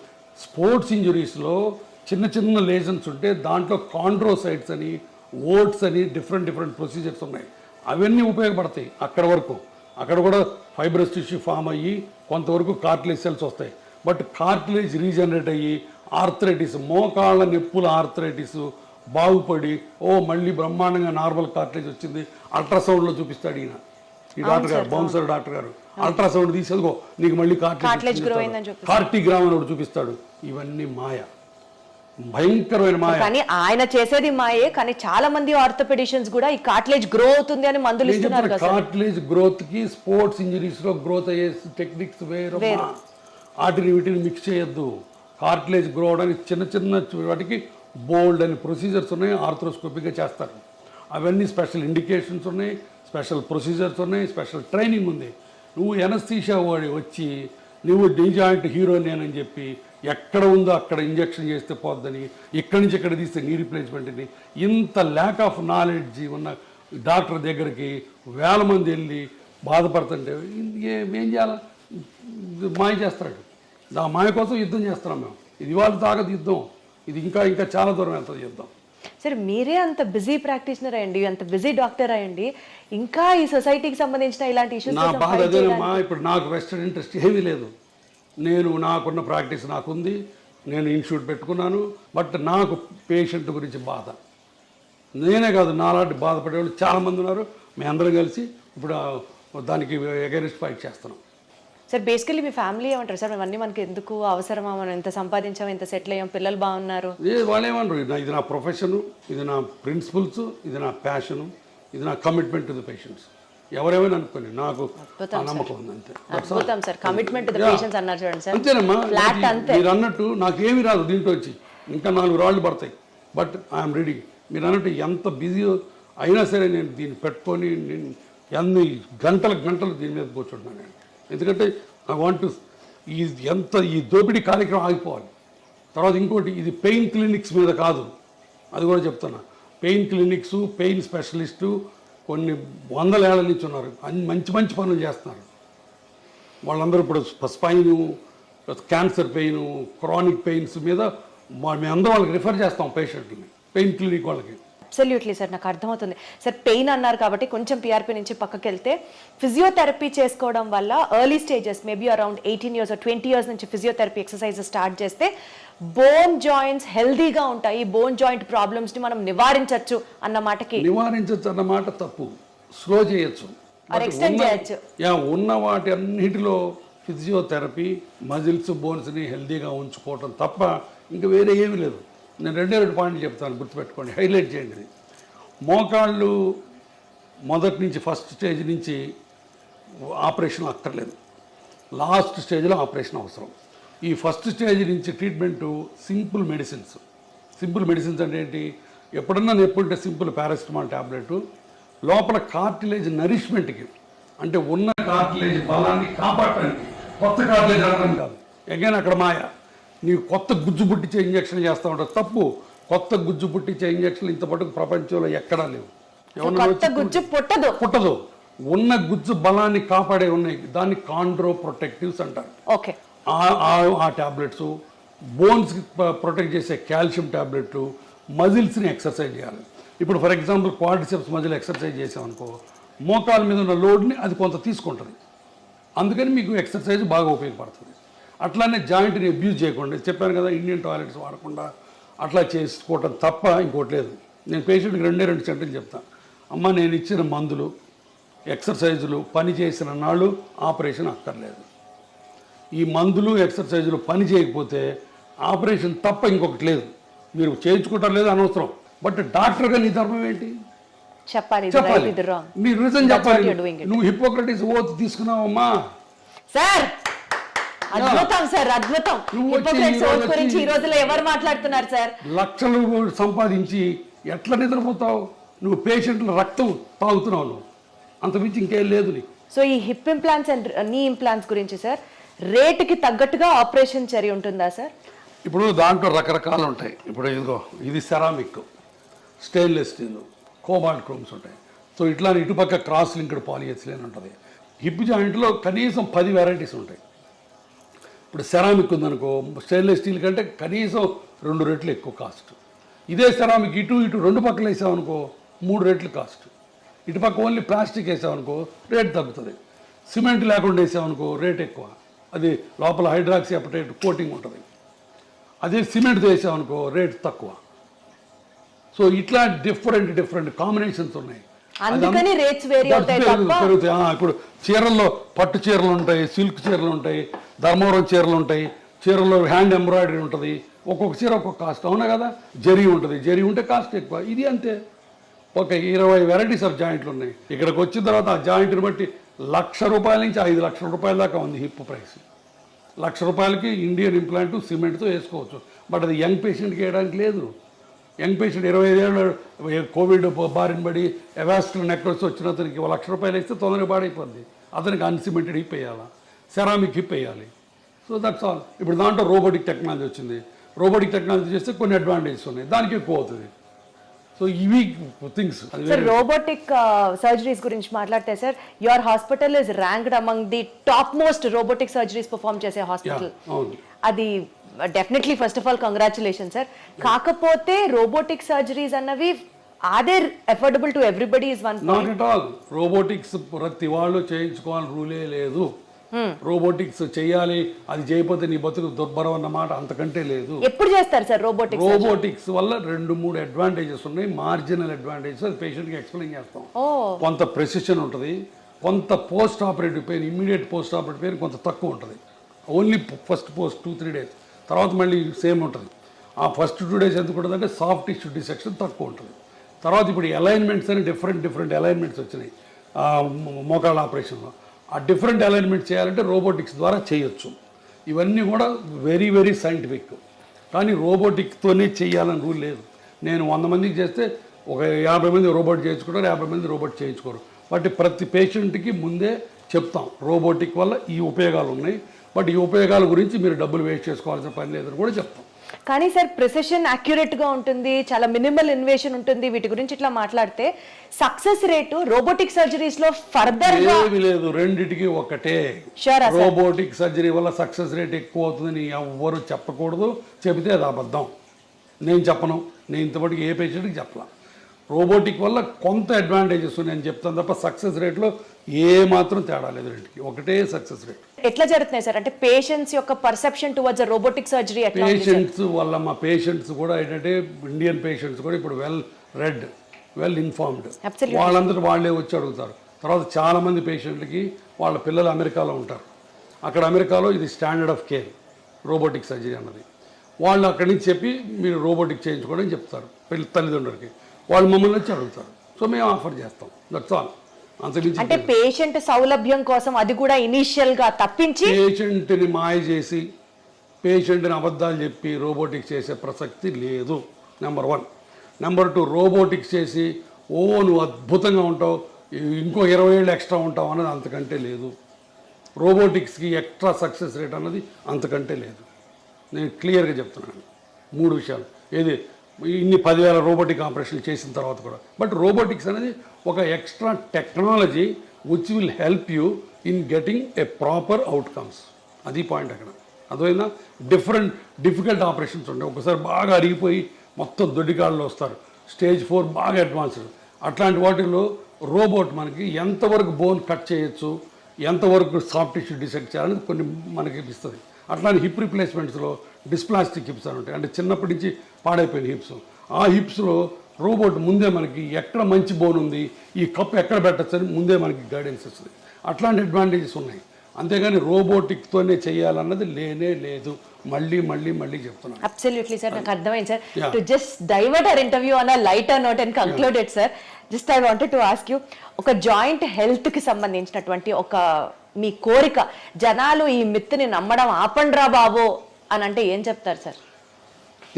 స్పోర్ట్స్ ఇంజురీస్లో చిన్న చిన్న లేజన్స్ ఉంటే దాంట్లో కాండ్రోసైట్స్ అని, ఓట్స్ అని డిఫరెంట్ ప్రొసీజర్స్ ఉన్నాయి. అవన్నీ ఉపయోగపడతాయి అక్కడ వరకు. అక్కడ కూడా ఫైబ్రస్ టిష్యూ ఫామ్ అయ్యి కొంతవరకు కార్టిలేజ్ సెల్స్ వస్తాయి. బట్ కార్టిలేజ్ రీజనరేట్ అయ్యి ఆర్థరైటిస్, మోకాళ్ళ నొప్పుల ఆర్థరైటిస్ బాగుపడి మళ్ళీ బ్రహ్మాండంగా నార్మల్ కార్టిలేజ్ వచ్చింది. అల్ట్రాసౌండ్లో చూపిస్తాడు ఈయన, ఈ డాక్టర్ గారు, బౌన్సర్ డాక్టర్ గారు. అల్ట్రాసౌండ్ తీసేదిగో నీకు మళ్ళీ కార్టిగ్రామ్ అని ఒకటి చూపిస్తాడు. ఇవన్నీ మాయ, భయంకరమైన మాయ. కానీ ఆయన చేసేది మాయే, కానీ చాలా మంది ఆర్థోపెడిషియన్స్ కూడా ఈ కార్టిలేజ్ గ్రో అవుతుంది అని మందులు ఇస్తున్నారు కదా. కార్టిలేజ్ గ్రోత్ కి స్పోర్ట్స్ ఇంజరీస్ లో గ్రోత్ అయ్యే టెక్నిక్స్ వేరు, వాటిని వీటిని మిక్స్ చేయొద్దు. కార్టిలేజ్ గ్రో అవడానికి చిన్న చిన్న వాటికి బోల్డ్ అని ప్రొసీజర్స్ ఉన్నాయి, ఆర్థ్రోస్కోపిక్గా చేస్తారు. అవన్నీ స్పెషల్ ఇండికేషన్స్ ఉన్నాయి, స్పెషల్ ప్రొసీజర్స్ ఉన్నాయి, స్పెషల్ ట్రైనింగ్ ఉంది. నువ్వు ఎనస్థీషియా వాడి వచ్చి నువ్వు డి జాయింట్ హీరోని అని చెప్పి ఎక్కడ ఉందో అక్కడ ఇంజెక్షన్ చేస్తే పోద్దని, ఇక్కడి నుంచి ఇక్కడ తీస్తే నీ రీప్లేస్మెంట్ అని, ఇంత ల్యాక్ ఆఫ్ నాలెడ్జ్ ఉన్న డాక్టర్ దగ్గరికి వేల మంది వెళ్ళి బాధపడుతుంటే ఏం చేయాలి? మాయ చేస్తాడు. ఆ మాయ కోసం యుద్ధం చేస్తున్నాం మేము. ఇది ఇవాళ తాగదు యుద్ధం, ఇది ఇంకా ఇంకా చాలా దూరం వెళ్తుంది యుద్ధం. సరే, మీరే అంత బిజీ ప్రాక్టీషనర్ అయ్యండి, అంత బిజీ డాక్టర్ అయ్యండి, ఇంకా ఈ సొసైటీకి సంబంధించిన ఇలాంటి ఇష్యూస్ నా బాధ అదేనమ్మా. ఇప్పుడు నాకు వెస్టర్న్ ఇంట్రెస్ట్ ఏమీ లేదు. నాకున్న ప్రాక్టీస్ నాకుంది, నేను ఇన్స్టిట్యూట్ పెట్టుకున్నాను. బట్ నాకు పేషెంట్ గురించి బాధ, నేనే కాదు నాలాంటి బాధపడేవాళ్ళు చాలామంది ఉన్నారు. మేము అందరం కలిసి ఇప్పుడు దానికి అగైనెస్ట్ ఫైట్ చేస్తున్నాం. సార్, బేసికలీ మీ ఫ్యామిలీ ఏమంటారు సార్? ఇవన్నీ మనకి ఎందుకు అవసరమా? మనం ఎంత సంపాదించాం, ఎంత సెటిల్ అయ్యాం, పిల్లలు బాగున్నారు, వాళ్ళు ఏమన్నారు? ఇది నా ప్రొఫెషను, ఇది నా ప్రిన్సిపల్స్, ఇది నా ప్యాషను, ఇది నా కమిట్మెంట్ టు ది పేషెంట్స్. ఎవరేమైనా అనుకోండి, నాకు నమ్మకం ఉంది అంతే. అద్భుతం sir, commitment to the patients అన్నారు చూడండి సార్. అంతేనమ్మా, మీరు అన్నట్టు నాకేమి రాదు దీంట్లో వచ్చి, ఇంకా 4 రాళ్ళు పడతాయి. But I'm ready. మీరు అన్నట్టు ఎంత బిజీ అయినా సరే నేను దీన్ని పెట్టుకొని నేను ఎన్ని గంటలు దీని మీద కూర్చుంటున్నాను నేను. ఎందుకంటే ఐ వాంట్ టు ఈ దోపిడీ కార్యక్రమం ఆగిపోవాలి. తర్వాత ఇంకోటి, ఇది పెయిన్ క్లినిక్స్ మీద కాదు, అది కూడా చెప్తున్నా. పెయిన్ క్లినిక్స్, పెయిన్ స్పెషలిస్టు కొన్ని 100 ఏళ్ల నుంచి ఉన్నారు, మంచి మంచి పనులు చేస్తున్నారు. వాళ్ళందరూ ఇప్పుడు spine, cancer pain, chronic pains మీద మేమందరం వాళ్ళకి రిఫర్ చేస్తాం పేషెంట్ని, పెయిన్ క్లినిక్ వాళ్ళకి. అబ్సల్యూట్లీ సార్, నాకు అర్థమవుతుంది సార్. పెయిన్ అన్నారు కాబట్టి కొంచెం పిఆర్పి నుంచి పక్కకి వెళ్తే, ఫిజియోథెరపీ చేసుకోవడం వల్ల early stages maybe around 18 years or 20 years నుంచి ఫిజియోథెరపీ ఎక్సర్సైజ్ స్టార్ట్ చేస్తే బోన్ జాయింట్స్ హెల్దీగా ఉంటాయి, బోన్ జాయింట్ ప్రాబ్లమ్స్ని మనం నివారించవచ్చు అన్న మాట తప్పు. స్లో చేయొచ్చు, ఎక్స్టెండ్ చేయొచ్చు. ఉన్న వాటి అన్నిటిలో ఫిజియోథెరపీ మజిల్స్, బోన్స్ని హెల్దీగా ఉంచుకోవటం తప్ప ఇంకా వేరే ఏమీ లేదు. నేను 2 పాయింట్లు చెప్తాను, గుర్తుపెట్టుకోండి, హైలైట్ చేయండి. మోకాళ్ళు మొదటి నుంచి ఫస్ట్ స్టేజ్ నుంచి ఆపరేషన్ అక్కర్లేదు, లాస్ట్ స్టేజ్లో ఆపరేషన్ అవసరం. ఈ ఫస్ట్ స్టేజ్ నుంచి treatment simple medicines. Simple medicines అంటే ఏంటి? ఎప్పుడన్నా నొప్పుంటే సింపుల్ పారాసిటమాల్ ట్యాబ్లెట్, లోపల కార్టిలేజ్ నరిష్మెంట్కి, అంటే ఉన్న కార్టిలేజ్ బలాన్ని కాపాడటానికి, కొత్త కార్టిలేజ్ అనడం కాదు. ఎగైన్ అక్కడ మాయ, నీవు కొత్త గుజ్జు పుట్టించే ఇంజక్షన్ చేస్తూ ఉంటావు. తప్పు. కొత్త గుజ్జు పుట్టించే ఇంజక్షన్ ఇంతపాటు ప్రపంచంలో ఎక్కడా లేవు. పుట్టదు. ఉన్న గుజ్జు బలాన్ని కాపాడే ఉన్నాయి, దాన్ని కాండ్రో ప్రొటెక్టివ్స్ అంటారు. ఓకే, ఆ ట్యాబ్లెట్స్, బోన్స్కి ప్రొటెక్ట్ చేసే కాల్షియం ట్యాబ్లెట్లు, మజిల్స్ని ఎక్సర్సైజ్ చేయాలి. ఇప్పుడు for example quadriceps muscle exercise చేసామనుకో, మోకాల మీద ఉన్న లోడ్ని అది కొంత తీసుకుంటుంది, అందుకని మీకు ఎక్సర్సైజ్ బాగా ఉపయోగపడుతుంది. అట్లానే జాయింట్ని అబ్యూజ్ చేయకుండా, చెప్పాను కదా, ఇండియన్ టాయిలెట్స్ వాడకుండా అట్లా చేసుకోవటం తప్ప ఇంకోటి లేదు. నేను పేషెంట్కి 2 సెంటెన్స్ చెప్తాను. అమ్మ, నేను ఇచ్చిన మందులు, ఎక్సర్సైజులు పని చేసిన నాళ్ళు ఆపరేషన్ అక్కర్లేదు. ఈ మందులు, ఎక్సర్సైజులు పని చేయకపోతే ఆపరేషన్ తప్ప ఇంకొకటి లేదు. మీరు చేయించుకుంటారు లేదు అనవసరం, బట్ డాక్టర్గా నీ ధర్మం ఏంటి? చెప్పాలి. నీ రీజన్ చెప్పాలి. నువ్వు హిపోక్రటిస్ ఓత్ తీసుకున్నావమ్మా సార్. అద్భుతం సార్, అద్భుతం. గురించి ఈ రోజులో ఎవరు మాట్లాడుతున్నారు సార్? లక్షలు సంపాదించి ఎట్లా నిద్రపోతావు? నువ్వు పేషెంట్ల రక్తం తాగుతున్నావు, నువ్వు అంతమించి ఇంకేం లేదు నీకు. సో ఈ హిప్ ఇంప్లాంట్స్ అండ్ నీ ఇంప్లాంట్స్ గురించి సార్, రేటుకి తగ్గట్టుగా ఆపరేషన్ చర్య ఉంటుందా సార్? ఇప్పుడు దాంట్లో రకరకాలు ఉంటాయి. ఇప్పుడు ఇదిగో, ఇది ceramic, stainless steel, cobalt chromes ఉంటాయి. సో ఇట్లా ఇటుపక్క క్రాస్ లింక్డ్ పాలిఎథిలీన్ ఉంటుంది. హిప్ జాయింట్లో కనీసం 10 వెరైటీస్ ఉంటాయి. ఇప్పుడు సెరామిక్ ఉందనుకో, స్టెయిన్లెస్ స్టీల్ కంటే కనీసం 2 రెట్లు ఎక్కువ కాస్ట్. ఇదే సెరామిక్ ఇటు 2 పక్కలు వేసామనుకో 3 రెట్లు కాస్ట్. ఇటుపక్క ఓన్లీ ప్లాస్టిక్ వేసామనుకో రేట్ తగ్గుతుంది. సిమెంట్ లేకుండా వేసామనుకో రేట్ ఎక్కువ. అది లోపల హైడ్రాక్సీ అపటైట్ కోటింగ్ ఉంటుంది. అదే సిమెంట్తో వేసామనుకో రేట్ తక్కువ. సో ఇట్లా డిఫరెంట్ కాంబినేషన్స్ ఉన్నాయి. అందుకని రేట్స్ వేరీ అవుతాయి తప్ప పెరుగుతాయి. ఇప్పుడు చీరల్లో పట్టు చీరలు ఉంటాయి, సిల్క్ చీరలు ఉంటాయి, ధర్మవరం చీరలు ఉంటాయి, చీరల్లో హ్యాండ్ ఎంబ్రాయిడరీ ఉంటుంది. ఒక్కొక్క చీర ఒక్కొక్క కాస్ట్, అవునా కదా. జరీ ఉంటుంది, జరీ ఉంటే కాస్ట్ ఎక్కువ. ఇది అంతే. ఒక 20 వెరైటీస్ ఆఫ్ జాయింట్లు ఉన్నాయి. ఇక్కడికి వచ్చిన తర్వాత ఆ జాయింట్ని బట్టి ₹1,00,000 నుంచి 5,00,000 రూపాయల దాకా ఉంది హిప్ ప్రైస్. ₹1,00,000కి ఇండియన్ ఇంప్లాంట్ సిమెంట్తో వేసుకోవచ్చు. బట్ అది యంగ్ పేషెంట్కి వేయడానికి లేదు. యంగ్ పేషెంట్ 25 ఏళ్ళు కోవిడ్ బారిన పడి ఎవాస్కులర్ నెక్రోసిస్ వచ్చిన అతనికి ₹1,00,000 వేస్తే తొందరగా పాడైపోద్ది. అతనికి అన్సిమెంటెడ్ హిప్ వేయాలా, సెరామిక్ హిప్ వేయాలి. So that's all. ఇప్పుడు దాంట్లో రోబోటిక్ టెక్నాలజీ వచ్చింది. రోబోటిక్ టెక్నాలజీ చేస్తే కొన్ని అడ్వాంటేజెస్ ఉన్నాయి, దానికి ఎక్కువ అవుతుంది. సో ఇవి థింగ్స్. సార్ రోబోటిక్ సర్జరీస్ గురించి మాట్లాడితే sir, your hospital is ranked among the top most robotic surgeries perform చేసే హాస్పిటల్. అది definitely first of all congratulation sir. కాకపోతే రోబోటిక్ సర్జరీస్ అన్నవి are affordable to everybody is one not at all. Robotics ప్రతి వాళ్ళు చేయించుకోవాలని రూలే లేదు. Robotics చేయాలి, అది చేయకపోతే నీ బతుకు దుర్భరం అన్నమాట అంతకంటే లేదు. ఎప్పుడు చేస్తారు సార్ రోబోటిక్స్? రోబోటిక్స్ వల్ల 2-3 అడ్వాంటేజెస్ ఉన్నాయి. మార్జినల్ అడ్వాంటేజెస్ అది పేషెంట్కి ఎక్స్ప్లెయిన్ చేస్తాం. కొంత ప్రెసిషన్ ఉంటుంది, కొంత post operative pain, immediate post operative pain కొంత తక్కువ ఉంటుంది. ఓన్లీ ఫస్ట్ 2-3 డేస్, తర్వాత మళ్ళీ సేమ్ ఉంటుంది. ఆ ఫస్ట్ 2 డేస్ ఎందుకు ఉంటుంది అంటే సాఫ్ట్ టిష్యూ డిసెక్షన్ తక్కువ ఉంటుంది. తర్వాత ఇప్పుడు అలైన్మెంట్స్ అని డిఫరెంట్ అలైన్మెంట్స్ వచ్చినాయి మోకాళ్ళ ఆపరేషన్లో. ఆ డిఫరెంట్ అలైన్మెంట్ చేయాలంటే రోబోటిక్స్ ద్వారా చేయొచ్చు. ఇవన్నీ కూడా వెరీ సైంటిఫిక్. కానీ రోబోటిక్తోనే చేయాలని రూల్ లేదు. నేను 100 మందికి చేస్తే ఒక 50 మంది రోబోట్ చేయించుకుంటారు, 50 మంది రోబోట్ చేయించుకోరు. బట్ ప్రతి పేషెంట్కి ముందే చెప్తాం రోబోటిక్ వల్ల ఈ ఉపయోగాలు ఉన్నాయి, బట్ ఈ ఉపయోగాల గురించి మీరు డబ్బులు వేస్ట్ చేసుకోవాల్సిన పని లేదని కూడా చెప్తాం. కానీ సార్ ప్రిసిషన్ అక్యురేట్ గా ఉంటుంది, చాలా మినిమల్ ఇన్వేషన్ ఉంటుంది. వీటి గురించి ఇట్లా మాట్లాడితే సక్సెస్ రేటు రోబోటిక్ సర్జరీస్ లో ఫర్దర్ గా ఏమీ లేదు, రెండిటికి ఒకటే. రోబోటిక్ సర్జరీ వల్ల సక్సెస్ రేట్ ఎక్కువ అవుతుందని ఎవ్వరు చెప్పకూడదు. చెబితే అది అబద్ధం. నేను చెప్పను, నేను ఇంతవరకు ఏ పేషెంట్కి చెప్పలా. రోబోటిక్ వల్ల కొంత అడ్వాంటేజెస్ ఉన్నాయని చెప్తాను తప్ప సక్సెస్ రేట్లో ఏ మాత్రం తేడా లేదు. రెండుకి ఒకటే సక్సెస్ రేట్. ఎట్లా జరుగుతున్నాయి సార్ అంటే పేషెంట్స్ యొక్క పర్సెప్షన్ టువర్డ్స్ రోబోటిక్ సర్జరీ ఎట్లా? పేషెంట్స్ వల్ల మా పేషెంట్స్ కూడా ఏంటంటే ఇండియన్ పేషెంట్స్ కూడా ఇప్పుడు వెల్ ఇన్ఫార్మ్డ్. వాళ్ళందరూ వాళ్ళే వచ్చి అడుగుతారు. తర్వాత చాలామంది పేషెంట్లకి వాళ్ళ పిల్లలు అమెరికాలో ఉంటారు. అక్కడ అమెరికాలో ఇది standard of care robotic surgery అన్నది. వాళ్ళు అక్కడి నుంచి చెప్పి మీరు రోబోటిక్ చేయించుకోవడం చెప్తారు తల్లిదండ్రులకి. వాళ్ళు మమ్మల్ని వచ్చి అడుగుతారు. సో మేము ఆఫర్ చేస్తాం. That's all. అంటే పేషెంట్ సౌలభ్యం కోసం అది కూడా ఇనిషియల్ గా తప్పించి పేషెంట్ని మాయ చేసి పేషెంట్ని అబద్ధాలు చెప్పి రోబోటిక్స్ చేసే ప్రసక్తి లేదు. నెంబర్ 1. నెంబర్ 2, రోబోటిక్స్ చేసి నువ్వు అద్భుతంగా ఉంటావు, ఇంకో 20 ఏళ్ళు ఎక్స్ట్రా ఉంటావు అన్నది అంతకంటే లేదు. రోబోటిక్స్కి ఎక్స్ట్రా సక్సెస్ రేట్ అన్నది అంతకంటే లేదు. నేను క్లియర్గా చెప్తున్నాను 3 విషయాలు. ఏది ఇన్ని 10,000 రోబోటిక్ ఆపరేషన్లు చేసిన తర్వాత కూడా. బట్ రోబోటిక్స్ అనేది ఒక extra technology which will help you in getting a proper outcomes. అది పాయింట్ అక్కడ. అదైనా డిఫికల్ట్ ఆపరేషన్స్ ఉంటాయి. ఒకసారి బాగా అరిగిపోయి మొత్తం దొడ్డికాళ్ళు వస్తారు, స్టేజ్ 4 బాగా అడ్వాన్స్డ్. అట్లాంటి వాటిల్లో రోబోట్ మనకి ఎంతవరకు బోన్ కట్ చేయొచ్చు, ఎంతవరకు సాఫ్ట్ టిష్యూ డిసెక్ట్ చేయాలని కొన్ని మనకి ఇస్తుంది. అట్లానే హిప్ రిప్లేస్మెంట్స్లో డిస్ప్లాస్టిక్ హిప్స్ అని ఉంటాయి, అంటే చిన్నప్పటి నుంచి పాడైపోయిన హిప్స్. ఆ హిప్స్లో రోబోట్ ముందే మనకి ఎక్కడ మంచి బోన్ ఉంది, ఈ కప్ ఎక్కడ పెట్టచ్చు అని ముందే మనకి గైడెన్స్ ఇస్తుంది. అట్లాంటి అడ్వాంటేజెస్ ఉన్నాయి. అంతేగాని రోబోటిక్తోనే చేయాలన్నది లేనే లేదు. మళ్ళీ చెప్తున్నాను. అబ్సల్యూట్లీ సార్, నాకు అర్థమైంది sir. To just divert our interview on a lighter note and concluded sir, just I wanted to ask you, ఒక జాయింట్ హెల్త్కి సంబంధించినటువంటి ఒక మీ కోరిక, జనాలు ఈ మిత్తుని నమ్మడం ఆపండ్రా బాబు అని అంటే ఏం చెప్తారు సార్?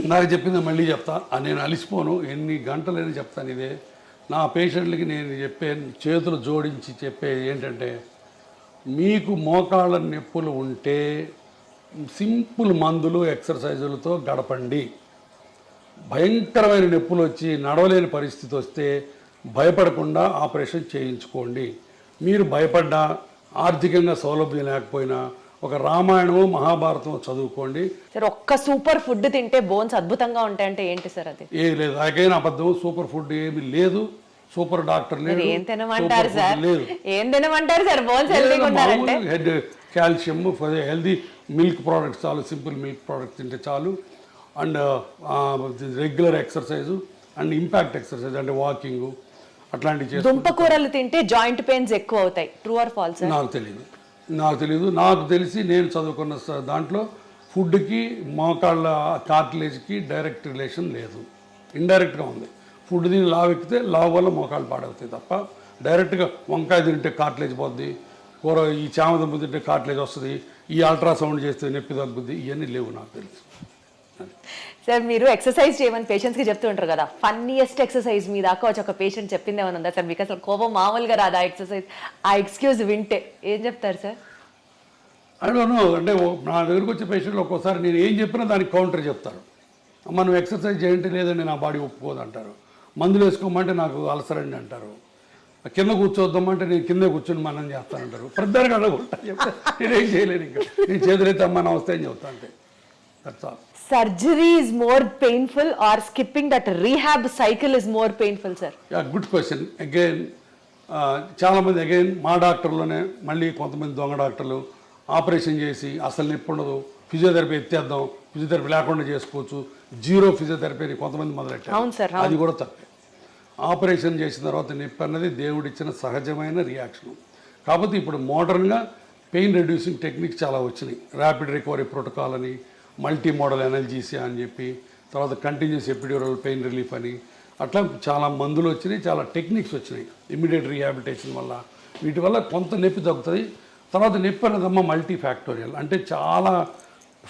ఇందాక చెప్పింది మళ్ళీ చెప్తా. నేను అలిసిపోను, ఎన్ని గంటలైనా చెప్తాను. ఇదే నా పేషెంట్లకి నేను చేతులు జోడించి చెప్పేది ఏంటంటే, మీకు మోకాళ్ళ నొప్పులు ఉంటే సింపుల్ మందులు ఎక్సర్సైజులతో గడపండి. భయంకరమైన నొప్పులు వచ్చి నడవలేని పరిస్థితి వస్తే భయపడకుండా ఆపరేషన్ చేయించుకోండి. మీరు భయపడ్డా, ఆర్థికంగా సౌలభ్యం లేకపోయినా ఒక రామాయణము మహాభారతం చదువుకోండి. సార్ ఒక్క సూపర్ ఫుడ్ తింటే బోన్స్ అద్భుతంగా ఉంటాయంటే ఏంటి సార్ అది? ఏం లేదు, నాకైనా అబద్ధం. సూపర్ ఫుడ్ ఏమీ లేదు. సూపర్ డాక్టర్ మీరు లేడు, ఏం తినమంటారు సూపర్ సార్? ఫుడ్ లేదు. ఏం తినమంటారు సార్? బోన్స్ హెల్తీగా ఉండాలంటే head calcium, healthy milk products చాలు, సింపుల్ మిల్క్ ప్రోడక్ట్స్ తింటే చాలు. And regular exercise and impact exercise అంటే వాకింగ్ అట్లాంటివి చేసి. దుంప కూరలు తింటే జాయింట్ పెయిన్స్ ఎక్కువ అవుతాయి, ట్రూ ఆర్ ఫాల్స్? నాకు తెలియదు. నాకు తెలిసి నేను చదువుకున్న దాంట్లో ఫుడ్కి మోకాళ్ళ కార్టిలేజ్కి డైరెక్ట్ రిలేషన్ లేదు, ఇండైరెక్ట్గా ఉంది. ఫుడ్ తిని లావు ఎక్కితే లావు వల్ల మోకాళ్ళు పాడవుతాయి తప్ప డైరెక్ట్గా వంకాయ తింటే కార్టిలేజ్ పోద్ది, కూర ఈ చామదుంప తింటే కార్టిలేజ్ వస్తుంది, ఈ అల్ట్రాసౌండ్ చేస్తే నొప్పి తగ్గుద్ది, ఇవన్నీ లేవు నాకు తెలుసు. సార్ మీరు ఎక్సర్సైజ్ చేయమని పేషెంట్స్కి చెప్తూ ఉంటారు కదా, ఫన్నీయెస్ట్ ఎక్సర్సైజ్ మీ దాకా వచ్చి ఒక పేషెంట్ చెప్పింది ఏమైనా ఉందా సార్? మీకు అసలు కోపం మామూలుగా రాదా ఎక్సర్సైజ్, ఆ ఎక్స్క్యూజ్ వింటే ఏం చెప్తారు సార్? I don't no. అంటే నా దగ్గరకు వచ్చే పేషెంట్లు ఒక్కోసారి నేను ఏం చెప్పినా దానికి కౌంటర్ చెప్తారు. మనం ఎక్సర్సైజ్ చేయంటే లేదండి నా బాడీ ఒప్పుకోదు అంటారు, మందులు వేసుకోమంటే నాకు అలసరండి అంటారు, కింద కూర్చోద్దామంటే నేను కిందే కూర్చొని మనం చేస్తానంటారు. ప్రతిదానికి అడగొట్టా చెప్తే నేనేం చేయలేను, ఇంకా నేను చేతులైతే అమ్మ నా వస్తాయని చెప్తా అంటే that's all. Surgery is more painful are skipping that rehab cycle is more painful sir? Good question. Again చాలామంది అగైన్ మా డాక్టర్లోనే మళ్ళీ కొంతమంది దొంగ డాక్టర్లు ఆపరేషన్ చేసి అసలు నొప్పి ఉండదు, ఫిజియోథెరపీ ఎత్తేద్దాం, ఫిజియోథెరపీ లేకుండా చేసుకోవచ్చు, జీరో ఫిజియోథెరపీ అని కొంతమంది మొదలెట్టారు. అది కూడా తప్పే. ఆపరేషన్ చేసిన తర్వాత నొప్పి అన్నది దేవుడిచ్చిన సహజమైన రియాక్షన్. కాకపోతే ఇప్పుడు మోడర్న్గా పెయిన్ రెడ్యూసింగ్ టెక్నిక్స్ చాలా వచ్చినాయి. ర్యాపిడ్ రికవరీ ప్రోటోకాల్ అని, మల్టీ మోడల్ ఎనల్జీసియా అని చెప్పి, తర్వాత కంటిన్యూస్ ఎపిడ్యూరల్ పెయిన్ రిలీఫ్ అని, అట్లా చాలా మందులు వచ్చినాయి, చాలా టెక్నిక్స్ వచ్చినాయి ఇమ్మీడియట్ రీహాబిలిటేషన్ వల్ల. వీటి వల్ల కొంత నొప్పి తగ్గుతుంది. తర్వాత నొప్పి అనేదమ్మా మల్టీ ఫ్యాక్టోరియల్, అంటే చాలా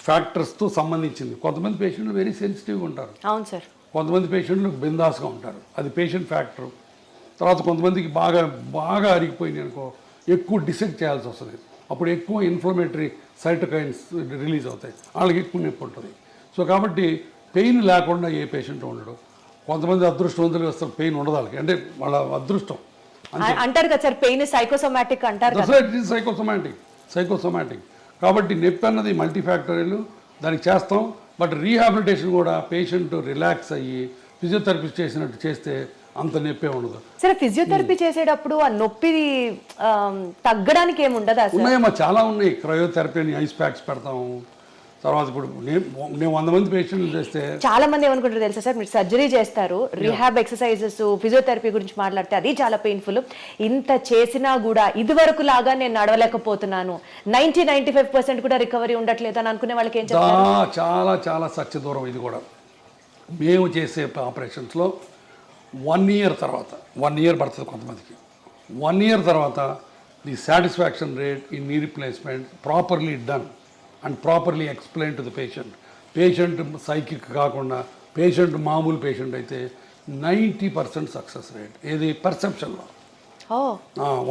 ఫ్యాక్టర్స్తో సంబంధించింది. కొంతమంది పేషెంట్లు వెరీ సెన్సిటివ్గా ఉంటారు, అవును సార్. కొంతమంది పేషెంట్లు బిందాస్గా ఉంటారు, అది పేషెంట్ ఫ్యాక్టర్. తర్వాత కొంతమందికి బాగా బాగా అరిగిపోయింది అనుకో, ఎక్కువ డిసెక్ట్ చేయాల్సి వస్తుంది, అప్పుడు ఎక్కువ ఇన్ఫ్లమేటరీ సైటోకైన్స్ రిలీజ్ అవుతాయి, వాళ్ళకి ఎక్కువ నొప్పి ఉంటుంది. సో కాబట్టి పెయిన్ లేకుండా ఏ పేషెంట్ ఉండడు. కొంతమంది అదృష్టవంతులు వస్తారు, పెయిన్ ఉండదు వాళ్ళకి, అంటే వాళ్ళ అదృష్టం అంటారు కదా సార్, పెయిన్ సైకోసోమాటిక్ అంటారు కదా. సైకోసోమాటిక్ కాబట్టి నొప్పి అన్నది మల్టీ ఫ్యాక్టరీలు, దానికి చేస్తాం. బట్ రీహాబిలిటేషన్ కూడా పేషెంట్ రిలాక్స్ అయ్యి ఫిజియోథెరపిస్ట్ చేసినట్టు చేస్తే అంత నొప్పే ఉండదు. సరే ఫిజియోథెరపీ చేసేటప్పుడు ఆ నొప్పి తగ్గడానికి ఏముండదా? ఉన్నాయమ్మా, చాలా ఉన్నాయి. క్రయోథెరపీ అని ఐస్ ప్యాక్స్ పెడతాము. తర్వాత ఇప్పుడు నేను 100 మంది పేషెంట్లు చేస్తే చాలా మంది ఏమనుకుంటారు తెలుసా సార్, మీరు సర్జరీ చేస్తారు, రీహాబ్ ఎక్సర్సైజెస్ ఫిజియోథెరపీ గురించి మాట్లాడితే అది చాలా పెయిన్ఫుల్, ఇంత చేసినా కూడా ఇది వరకు లాగా నేను నడవలేకపోతున్నాను, 90-95% కూడా రికవరీ ఉండట్లేదు అని అనుకునే వాళ్ళకి ఏం చెప్తారు? చాలా చాలా సత్య దూరం ఇది కూడా. మేము చేసే ఆపరేషన్స్లో 1 year తర్వాత, 1 year పడుతుంది కొంతమందికి, 1 year తర్వాత the satisfaction rate in knee replacement properly done and properly explain to the patient psychic కాకుండా పేషెంట్ మామూలు పేషెంట్ అయితే 90% సక్సెస్ రేట్. ఏది పర్సెప్షన్లో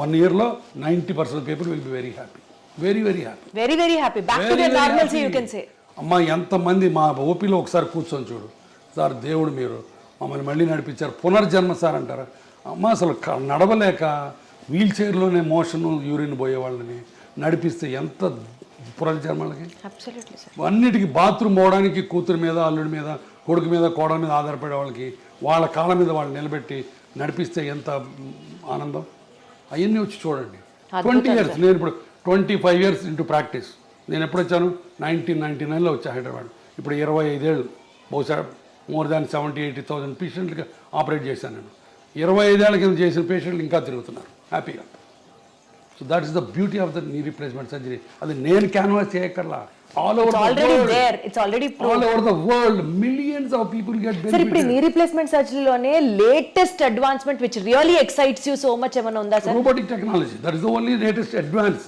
1 yearలో 90% people will be very happy, very very happy, very happy, back to the normalcy you can say. అమ్మ ఎంతమంది మా ఓపీలో ఒకసారి కూర్చొని చూడు సార్, దేవుడు మీరు మమ్మల్ని మళ్ళీ నడిపించారు, పునర్జన్మ సార్ అంటారు. అమ్మ అసలు నడవలేక వీల్ చైర్లోనే మోషన్ యూరిన్ పోయే వాళ్ళని నడిపిస్తే ఎంత పునర్జన్మలకి. అన్నిటికీ బాత్రూమ్ పోవడానికి కూతురు మీద, అల్లుడి మీద, కొడుకు మీద, కోడల మీద ఆధారపడే వాళ్ళకి వాళ్ళ కాళ్ళ మీద వాళ్ళు నిలబెట్టి నడిపిస్తే ఎంత ఆనందం. అవన్నీ వచ్చి చూడండి. 20 years, నేను ఇప్పుడు 25 years ఇంటూ ప్రాక్టీస్. నేను ఎప్పుడు వచ్చాను? 1999లో వచ్చా హైదరాబాద్. ఇప్పుడు 25 ఏళ్ళు, బహుశా మోర్ దాన్ 70,000-80,000 పేషెంట్లకి ఆపరేట్ చేశాను నేను. 25 ఏళ్ల కింద చేసిన పేషెంట్లు ఇంకా తిరుగుతున్నారు హ్యాపీగా. So that is the beauty of the knee replacement surgery. అది నేను క్యాన్వాస్ చేయక్కర్లా, all over the world millions of people get benefit. ఇప్పుడు నీ రీప్లేస్మెంట్ సర్జరీలోనే latest advancement which really excites you so much ఏమైనా ఉందా sir? Robotic technology, that is the only latest advance.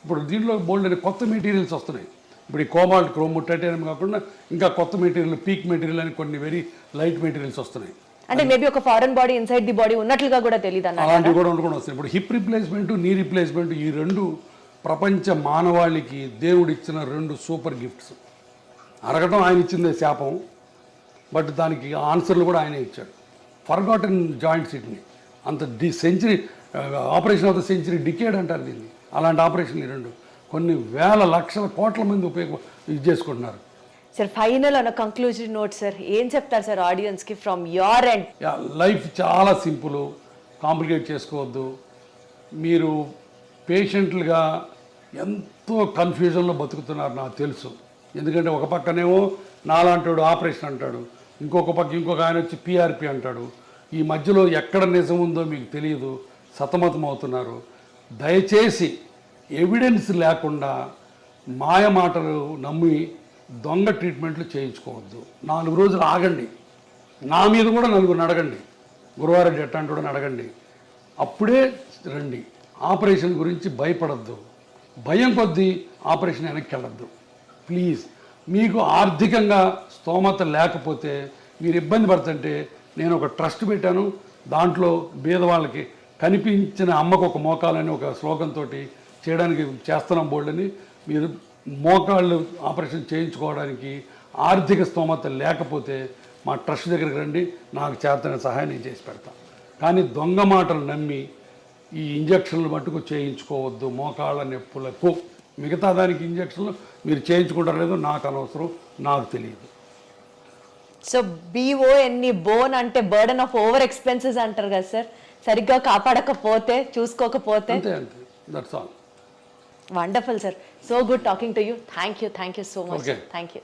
ఇప్పుడు దీంట్లో బోల్డ్ అనే కొత్త మెటీరియల్స్ వస్తున్నాయి. ఇప్పుడు ఈ కోబాల్ట్, క్రోమ్, టైటానియం కాకుండా ఇంకా కొత్త మెటీరియల్, పీక్ మెటీరియల్ అని కొన్ని వెరీ లైట్ మెటీరియల్స్ వస్తున్నాయి. అంటే మేబీ ఒక foreign body inside the body ఉన్నట్లుగా కూడా తెలియదు అన్న, అలాంటివి కూడా ఉండకుండా వస్తాయి. ఇప్పుడు హిప్ రీప్లేస్మెంట్, నీ రీప్లేస్మెంట్, ఈ రెండు ప్రపంచ మానవాళికి దేవుడిచ్చిన 2 సూపర్ గిఫ్ట్స్. అరగటం ఆయన ఇచ్చిందే శాపం, బట్ దానికి ఆన్సర్లు కూడా ఆయనే ఇచ్చాడు. ఫర్గాటన్ జాయింట్స్ వీటిని అంత century operation of the century decade అంటారు దీన్ని. అలాంటి ఆపరేషన్లు ఈ 2 కొన్ని వేల లక్షల కోట్ల మంది ఇది చేసుకుంటున్నారు. Sir final on conclusion note sir, ఏం చెప్తారు సార్ ఆడియన్స్కి ఫ్రమ్ యువర్ ఎండ్? లైఫ్ చాలా సింపుల్. కాంప్లికేట్ చేసుకోవద్దు. మీరు పేషెంట్లుగా ఎంతో కన్ఫ్యూజన్లో బతుకుతున్నారు నాకు తెలుసు. ఎందుకంటే ఒక పక్కనేమో నాలాంటాడు ఆపరేషన్ అంటాడు, ఇంకొక ఆయన వచ్చి పిఆర్పి అంటాడు. ఈ మధ్యలో ఎక్కడ నిజం ఉందో మీకు తెలియదు, సతమతం అవుతున్నారు. దయచేసి ఎవిడెన్స్ లేకుండా మాయ మాటలు నమ్మి దొంగ ట్రీట్మెంట్లు చేయించుకోవద్దు. 4 రోజులు ఆగండి. నా మీద కూడా 4 అడగండి, గురువారెడ్డి ఎట్టాంటి అడగండి, అప్పుడే రండి. ఆపరేషన్ గురించి భయపడద్దు, భయం కొద్దీ ఆపరేషన్ వెనక్కి వెళ్ళద్దు ప్లీజ్. మీకు ఆర్థికంగా స్తోమత లేకపోతే మీరు ఇబ్బంది పడుతుంటే నేను ఒక ట్రస్ట్ పెట్టాను. దాంట్లో పేదవాళ్ళకి కనిపించిన అమ్మకు ఒక మోకాలని ఒక స్లోగన్తో చేయడానికి చేస్తున్నాం బోల్డ్ని. మీరు మోకాళ్ళు ఆపరేషన్ చేయించుకోవడానికి ఆర్థిక స్తోమత లేకపోతే మా ట్రస్ట్ దగ్గరికి రండి, నాకు చేతన సహాయం నేను చేసి పెడతాను. కానీ దొంగ మాటలు నమ్మి ఈ ఇంజక్షన్లు మట్టుకు చేయించుకోవద్దు మోకాళ్ళ నొప్పులకు. మిగతా దానికి ఇంజక్షన్లు మీరు చేయించుకుంటారో లేదో నాకు అనవసరం, నాకు తెలియదు. సో BONE బోన్ అంటే బర్డన్ ఆఫ్ ఓవర్ ఎక్స్పెన్సెస్ అంటారు కదా సార్, సరిగ్గా కాపాడకపోతే చూసుకోకపోతే. అంతే అంతే, that's all. Wonderful sir, so good talking to you. Thank you so much. Okay. Thank you.